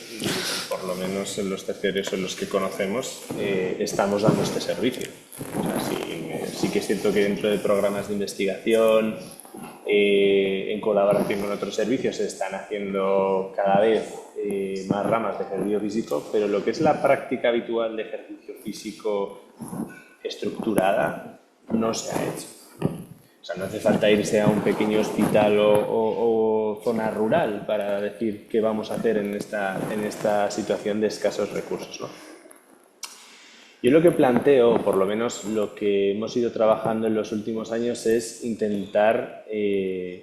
por lo menos en los terciarios en los que conocemos, estamos dando este servicio. O sea, sí que es cierto que dentro de programas de investigación, en colaboración con otros servicios, se están haciendo cada vez más ramas de ejercicio físico, pero lo que es la práctica habitual de ejercicio físico estructurada no se ha hecho. O sea, no hace falta irse a un pequeño hospital o zona rural para decir qué vamos a hacer en esta situación de escasos recursos, ¿no? Yo lo que planteo, por lo menos lo que hemos ido trabajando en los últimos años, es intentar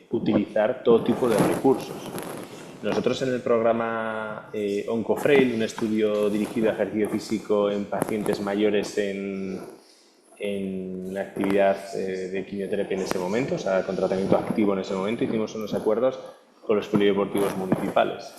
utilizar todo tipo de recursos. Nosotros en el programa OncoFrail, un estudio dirigido a ejercicio físico en pacientes mayores en la actividad de quimioterapia en ese momento, o sea, con tratamiento activo en ese momento, hicimos unos acuerdos con los polideportivos municipales,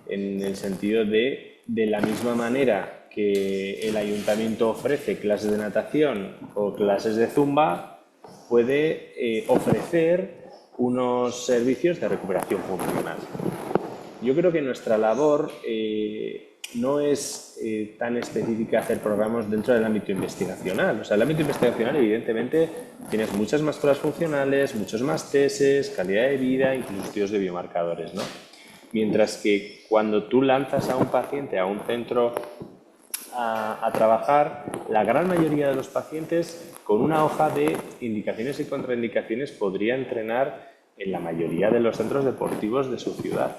en el sentido de la misma manera que el ayuntamiento ofrece clases de natación o clases de zumba, puede ofrecer unos servicios de recuperación funcional. Yo creo que nuestra labor no es tan específica hacer programas dentro del ámbito investigacional. O sea, el ámbito investigacional, evidentemente, tienes muchas más pruebas funcionales, muchos más tests, calidad de vida, incluso estudios de biomarcadores, ¿no? Mientras que cuando tú lanzas a un paciente a un centro a trabajar, la gran mayoría de los pacientes con una hoja de indicaciones y contraindicaciones podría entrenar en la mayoría de los centros deportivos de su ciudad.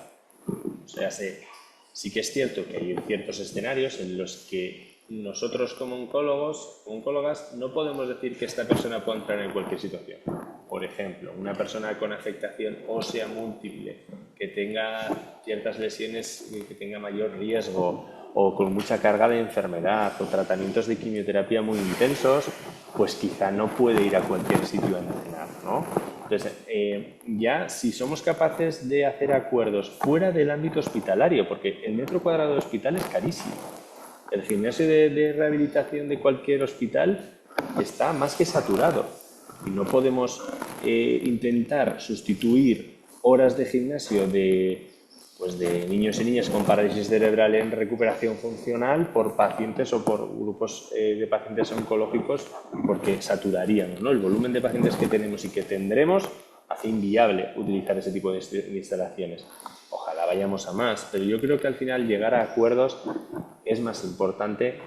O sea, sí que es cierto que hay ciertos escenarios en los que nosotros como oncólogas no podemos decir que esta persona pueda entrar en cualquier situación. Por ejemplo, una persona con afectación ósea múltiple, que tenga ciertas lesiones, que tenga mayor riesgo o con mucha carga de enfermedad o tratamientos de quimioterapia muy intensos, pues quizá no puede ir a cualquier sitio a entrenar, ¿no? Entonces, ya si somos capaces de hacer acuerdos fuera del ámbito hospitalario, porque el metro cuadrado de hospital es carísimo. El gimnasio de rehabilitación de cualquier hospital está más que saturado y no podemos intentar sustituir horas de gimnasio de niños y niñas con parálisis cerebral en recuperación funcional por pacientes o por grupos de pacientes oncológicos, porque saturaríamos, ¿no? El volumen de pacientes que tenemos y que tendremos hace inviable utilizar ese tipo de instalaciones. Ojalá vayamos a más, pero yo creo que al final llegar a acuerdos es más importante,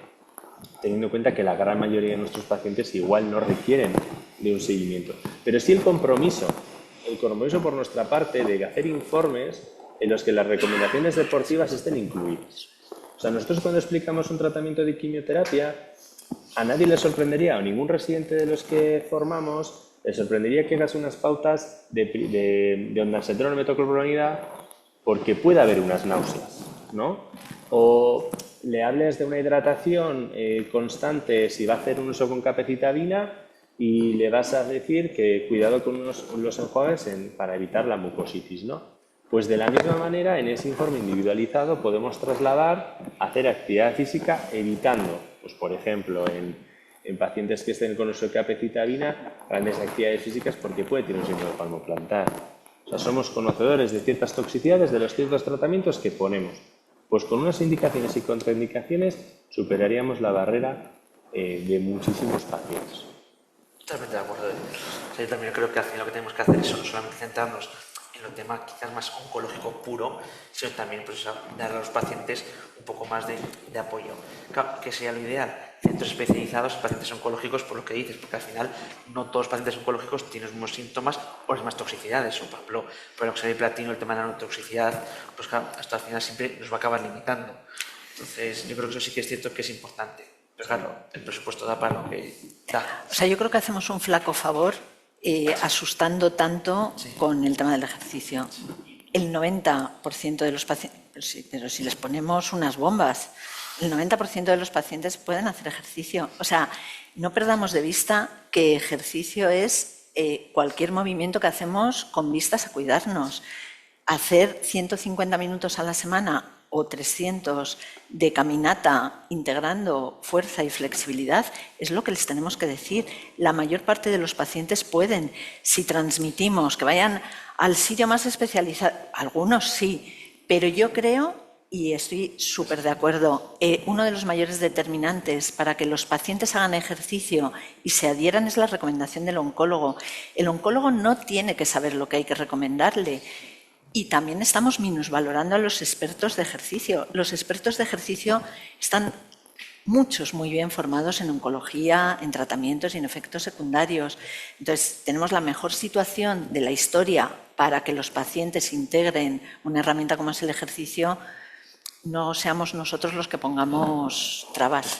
teniendo en cuenta que la gran mayoría de nuestros pacientes igual no requieren de un seguimiento. Pero sí el compromiso por nuestra parte de hacer informes en los que las recomendaciones deportivas estén incluidas. O sea, nosotros cuando explicamos un tratamiento de quimioterapia, a nadie le sorprendería, o ningún residente de los que formamos, le sorprendería que hagas unas pautas de ondansetron o metoclopramida porque puede haber unas náuseas, ¿no? O le hables de una hidratación constante si va a hacer un uso con capecitabina y le vas a decir que cuidado con los enjuagues para evitar la mucositis, ¿no? Pues de la misma manera, en ese informe individualizado podemos trasladar a hacer actividad física evitando, pues por ejemplo, en pacientes que estén con uso de capecitabina, grandes actividades físicas porque puede tener un síndrome palmoplantar. O sea, somos conocedores de ciertas toxicidades de los ciertos tratamientos que ponemos. Pues con unas indicaciones y contraindicaciones superaríamos la barrera de muchísimos pacientes. Totalmente de acuerdo. O sea, yo también creo que al final lo que tenemos que hacer es no solamente centrarnos en los temas quizás más oncológico puro, sino también pues, dar a los pacientes un poco más de apoyo. Claro, que sería lo ideal, centros especializados en pacientes oncológicos, por lo que dices, porque al final no todos los pacientes oncológicos tienen los mismos síntomas o las mismas toxicidades. O, por ejemplo, por el oxalato de platino, el tema de la neurotoxicidad, pues claro, esto al final siempre nos va a acabar limitando. Entonces, yo creo que eso sí que es cierto que es importante. Pero claro, el presupuesto da para lo que da. O sea, yo creo que hacemos un flaco favor asustando tanto con el tema del ejercicio. El 90% de los pacientes, pero si les ponemos unas bombas, el 90% de los pacientes pueden hacer ejercicio. O sea, no perdamos de vista que ejercicio es cualquier movimiento que hacemos con vistas a cuidarnos. Hacer 150 minutos a la semana o 300 de caminata integrando fuerza y flexibilidad es lo que les tenemos que decir. La mayor parte de los pacientes pueden. Si transmitimos que vayan al sitio más especializado, algunos sí, pero yo creo, y estoy súper de acuerdo, uno de los mayores determinantes para que los pacientes hagan ejercicio y se adhieran es la recomendación del oncólogo. El oncólogo no tiene que saber lo que hay que recomendarle. Y también estamos minusvalorando a los expertos de ejercicio. Los expertos de ejercicio están muchos muy bien formados en oncología, en tratamientos y en efectos secundarios. Entonces, tenemos la mejor situación de la historia para que los pacientes integren una herramienta como es el ejercicio, no seamos nosotros los que pongamos trabas.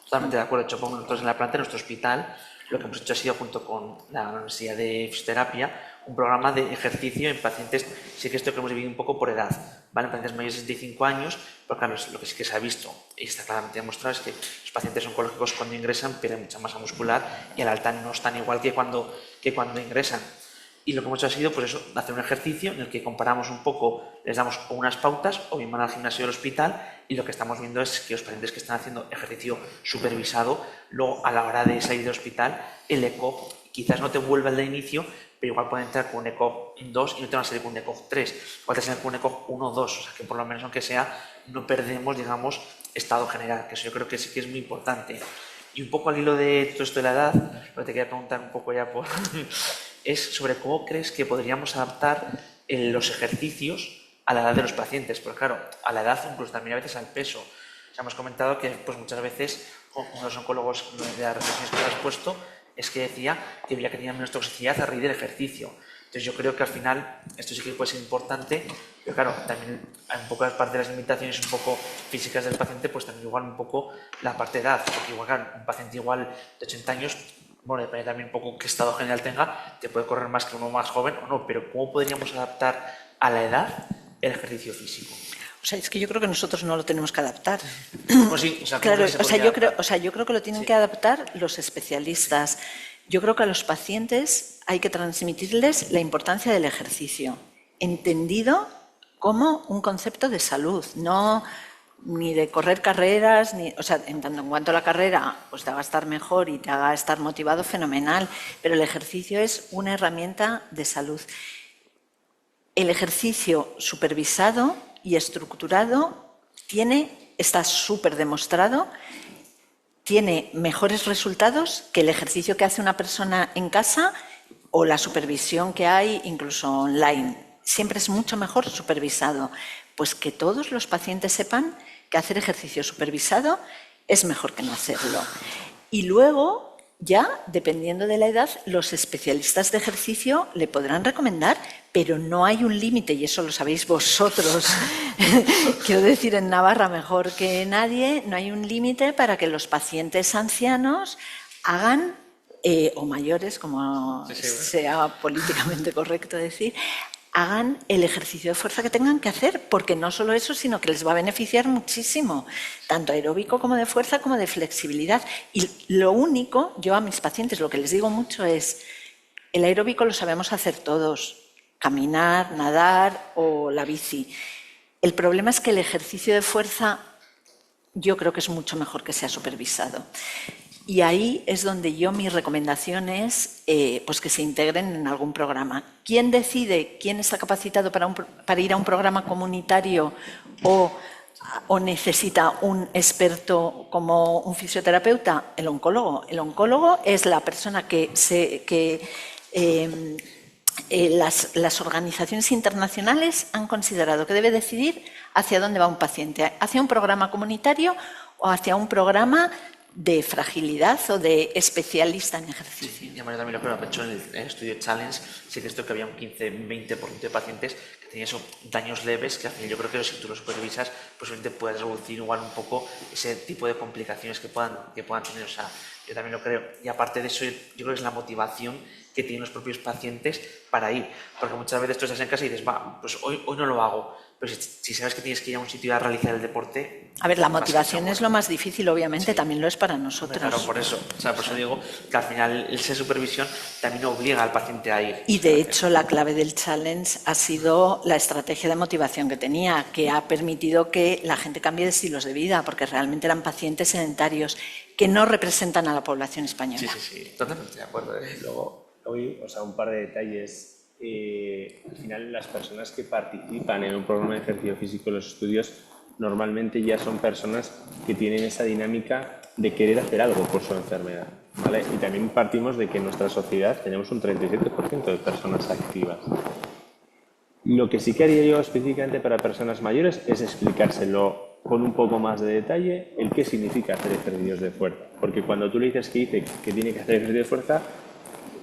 Totalmente de acuerdo. De hecho, nosotros en la planta de nuestro hospital, lo que hemos hecho ha sido, junto con la Universidad de Fisioterapia, un programa de ejercicio en pacientes, sí que esto que hemos dividido un poco por edad, ¿vale? En pacientes mayores de 65 años, porque claro, lo que sí que se ha visto y está claramente demostrado es que los pacientes oncológicos cuando ingresan pierden mucha masa muscular y al alta no están igual que cuando ingresan. Y lo que hemos hecho ha sido pues eso, hacer un ejercicio en el que comparamos un poco, les damos unas pautas o bien van al gimnasio del hospital y lo que estamos viendo es que los pacientes que están haciendo ejercicio supervisado, luego a la hora de salir del hospital, el ECOG quizás no te vuelva al de inicio, pero igual pueden entrar con un ECOG 2 y no te van a salir con un ECOG 3, igual te salen con un ECOG 1 o 2, o sea que por lo menos aunque sea no perdemos, digamos, estado general, que eso yo creo que sí que es muy importante. Y un poco al hilo de todo esto de la edad, lo que te quería preguntar un poco ya por... es sobre cómo crees que podríamos adaptar los ejercicios a la edad de los pacientes, porque claro, a la edad incluso también a veces al peso. Ya hemos comentado que pues, muchas veces, uno de los oncólogos de las reflexiones que has puesto, es que decía que veía que tenía menos toxicidad a raíz del ejercicio. Entonces yo creo que al final esto sí que puede ser importante, pero claro, también hay un poco la parte de las limitaciones un poco físicas del paciente, pues también igual un poco la parte de edad, porque igual claro, un paciente igual de 80 años, bueno, depende también un poco qué estado general tenga, te puede correr más que uno más joven o no, pero ¿cómo podríamos adaptar a la edad el ejercicio físico? O sea, es que yo creo que nosotros no lo tenemos que adaptar. Pues sí, o sea, claro, yo creo que lo tienen que adaptar los especialistas. Yo creo que a los pacientes hay que transmitirles la importancia del ejercicio, entendido como un concepto de salud, no ni de correr carreras, o sea, en tanto en cuanto a la carrera pues te haga estar mejor y te haga estar motivado, fenomenal, pero el ejercicio es una herramienta de salud. El ejercicio supervisado y estructurado está súper demostrado, tiene mejores resultados que el ejercicio que hace una persona en casa o la supervisión que hay incluso online. Siempre es mucho mejor supervisado. Pues que todos los pacientes sepan que hacer ejercicio supervisado es mejor que no hacerlo. Y luego ya, dependiendo de la edad, los especialistas de ejercicio le podrán recomendar, pero no hay un límite, y eso lo sabéis vosotros. Quiero decir, en Navarra mejor que nadie, no hay un límite para que los pacientes ancianos hagan, o mayores, como sea políticamente correcto decir, hagan el ejercicio de fuerza que tengan que hacer, porque no solo eso, sino que les va a beneficiar muchísimo, tanto aeróbico como de fuerza como de flexibilidad. Y lo único, yo a mis pacientes lo que les digo mucho es, el aeróbico lo sabemos hacer todos, caminar, nadar o la bici. El problema es que el ejercicio de fuerza yo creo que es mucho mejor que sea supervisado. Y ahí es donde yo mi recomendación es pues que se integren en algún programa. ¿Quién decide quién está capacitado para ir a un programa comunitario o necesita un experto como un fisioterapeuta? El oncólogo. El oncólogo es la persona las organizaciones internacionales han considerado que debe decidir hacia dónde va un paciente, hacia un programa comunitario o hacia un programa de fragilidad o de especialista en ejercicio. Sí, y además también lo que he hecho en el estudio Challenge, sí que esto que había un 15-20% de pacientes que tenían esos daños leves, que al final yo creo que si tú los supervisas, posiblemente puedes reducir igual un poco ese tipo de complicaciones que puedan tener. O sea, yo también lo creo. Y aparte de eso, yo creo que es la motivación que tienen los propios pacientes para ir. Porque muchas veces tú estás en casa y dices, va, pues hoy no lo hago. Pero si sabes que tienes que ir a un sitio a realizar el deporte... A ver, la motivación es lo más difícil, obviamente, sí. También lo es para nosotros. Claro, por eso. O sea, por eso digo que al final esa supervisión también obliga al paciente a ir. Y de hecho la clave del challenge ha sido la estrategia de motivación que tenía, que ha permitido que la gente cambie de estilos de vida, porque realmente eran pacientes sedentarios que no representan a la población española. Sí, totalmente de acuerdo. Luego, o sea, un par de detalles. Al final, las personas que participan en un programa de ejercicio físico en los estudios normalmente ya son personas que tienen esa dinámica de querer hacer algo por su enfermedad, ¿vale? Y también partimos de que en nuestra sociedad tenemos un 37% de personas activas. Lo que sí que haría yo específicamente para personas mayores es explicárselo con un poco más de detalle el qué significa hacer ejercicios de fuerza. Porque cuando tú le dices que tiene que hacer ejercicios de fuerza,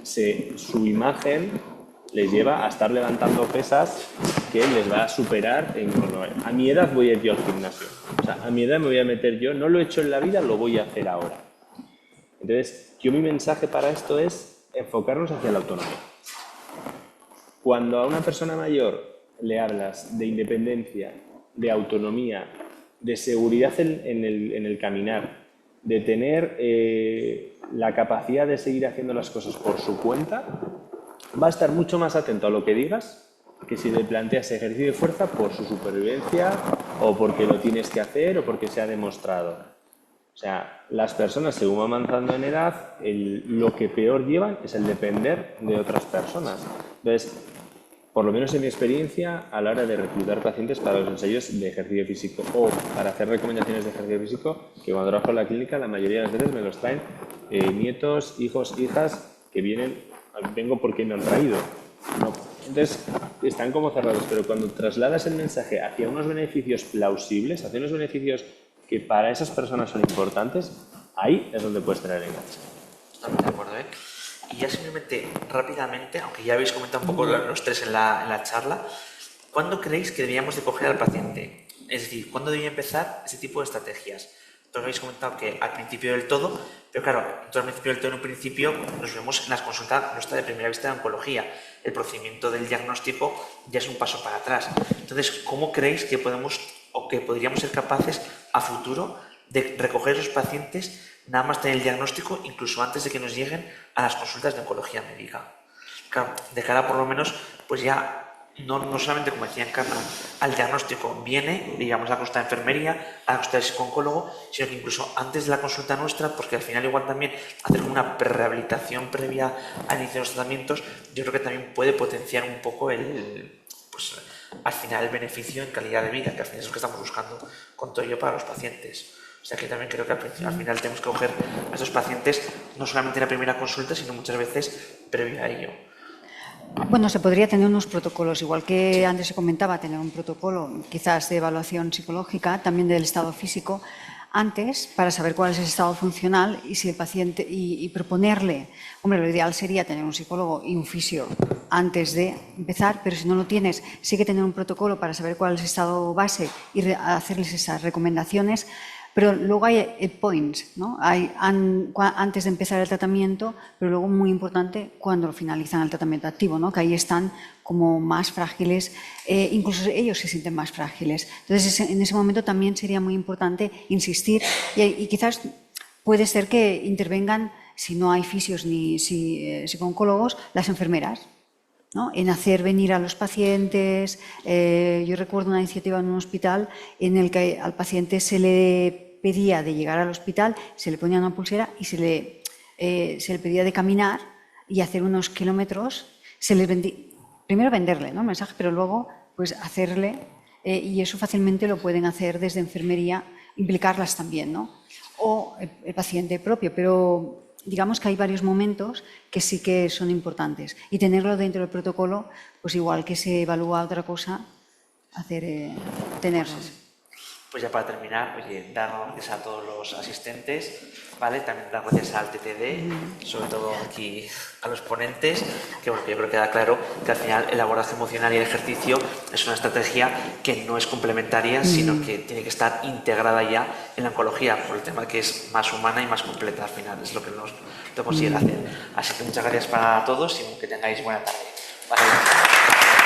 su imagen les lleva a estar levantando pesas que les va a superar a mi edad voy a ir yo al gimnasio. O sea, a mi edad me voy a meter yo, no lo he hecho en la vida, lo voy a hacer ahora. Entonces, mi mensaje para esto es enfocarnos hacia la autonomía. Cuando a una persona mayor le hablas de independencia, de autonomía, de seguridad en el caminar, de tener la capacidad de seguir haciendo las cosas por su cuenta, va a estar mucho más atento a lo que digas que si le planteas ejercicio de fuerza por su supervivencia o porque lo tienes que hacer o porque se ha demostrado. O sea, las personas según van avanzando en edad, lo que peor llevan es el depender de otras personas. Entonces, por lo menos en mi experiencia, a la hora de reclutar pacientes para los ensayos de ejercicio físico o para hacer recomendaciones de ejercicio físico, que cuando trabajo en la clínica la mayoría de las veces me los traen nietos, hijos, hijas que vengo porque me han traído. No. Entonces, están como cerrados, pero cuando trasladas el mensaje hacia unos beneficios plausibles, hacia unos beneficios que para esas personas son importantes, ahí es donde puedes tener el enganche. Totalmente de acuerdo, ¿eh? Y ya simplemente, rápidamente, aunque ya habéis comentado un poco los tres en la charla, ¿cuándo creéis que deberíamos de coger al paciente? Es decir, ¿cuándo debería empezar ese tipo de estrategias? Entonces habéis comentado que al principio del todo, pero claro, al principio del todo en un principio nos vemos en las consultas nuestra de primera vista de oncología. El procedimiento del diagnóstico ya es un paso para atrás. Entonces, ¿cómo creéis que podemos o que podríamos ser capaces a futuro de recoger a los pacientes nada más tener el diagnóstico, incluso antes de que nos lleguen a las consultas de oncología médica? Claro, de cara por lo menos, pues ya no solamente, como decía Encarna, al diagnóstico viene, digamos, a la consulta de enfermería, a la consulta del psicooncólogo, sino que incluso antes de la consulta nuestra, porque al final igual también hacer una prerehabilitación previa al inicio de los tratamientos, yo creo que también puede potenciar un poco pues, al final el beneficio en calidad de vida, que al final es lo que estamos buscando con todo ello para los pacientes. O sea que también creo que al final tenemos que coger a estos pacientes no solamente en la primera consulta, sino muchas veces previo a ello. Bueno, se podría tener unos protocolos, igual que antes se comentaba, tener un protocolo quizás de evaluación psicológica, también del estado físico. antes para saber cuál es el estado funcional y si el paciente y proponerle, hombre, lo ideal sería tener un psicólogo y un fisio antes de empezar, pero si no lo tienes, sí que tener un protocolo para saber cuál es el estado base y hacerles esas recomendaciones. Pero luego hay points, ¿no? Antes de empezar el tratamiento, pero luego muy importante cuando finalizan el tratamiento activo, ¿no? Que ahí están como más frágiles, incluso ellos se sienten más frágiles. Entonces, en ese momento también sería muy importante insistir y quizás puede ser que intervengan, si no hay fisios ni psicólogos, las enfermeras, ¿no? En hacer venir a los pacientes. Yo recuerdo una iniciativa en un hospital en el que al paciente se le pedía de llegar al hospital, se le ponía una pulsera y se le pedía de caminar y hacer unos kilómetros. Primero venderle, ¿no?, el mensaje, pero luego pues hacerle, y eso fácilmente lo pueden hacer desde enfermería, implicarlas también, ¿no? O el paciente propio, pero digamos que hay varios momentos que sí que son importantes y tenerlo dentro del protocolo, pues igual que se evalúa otra cosa, tenerlo. Pues ya para terminar, oye, dar gracias a todos los asistentes, ¿vale? También dar gracias al TTD, sobre todo aquí a los ponentes, que bueno, yo creo que queda claro que al final el abordaje emocional y el ejercicio es una estrategia que no es complementaria, sino que tiene que estar integrada ya en la oncología, por el tema que es más humana y más completa al final, es lo que nos consigue hacer. Así que muchas gracias para todos y que tengáis buena tarde. Vale.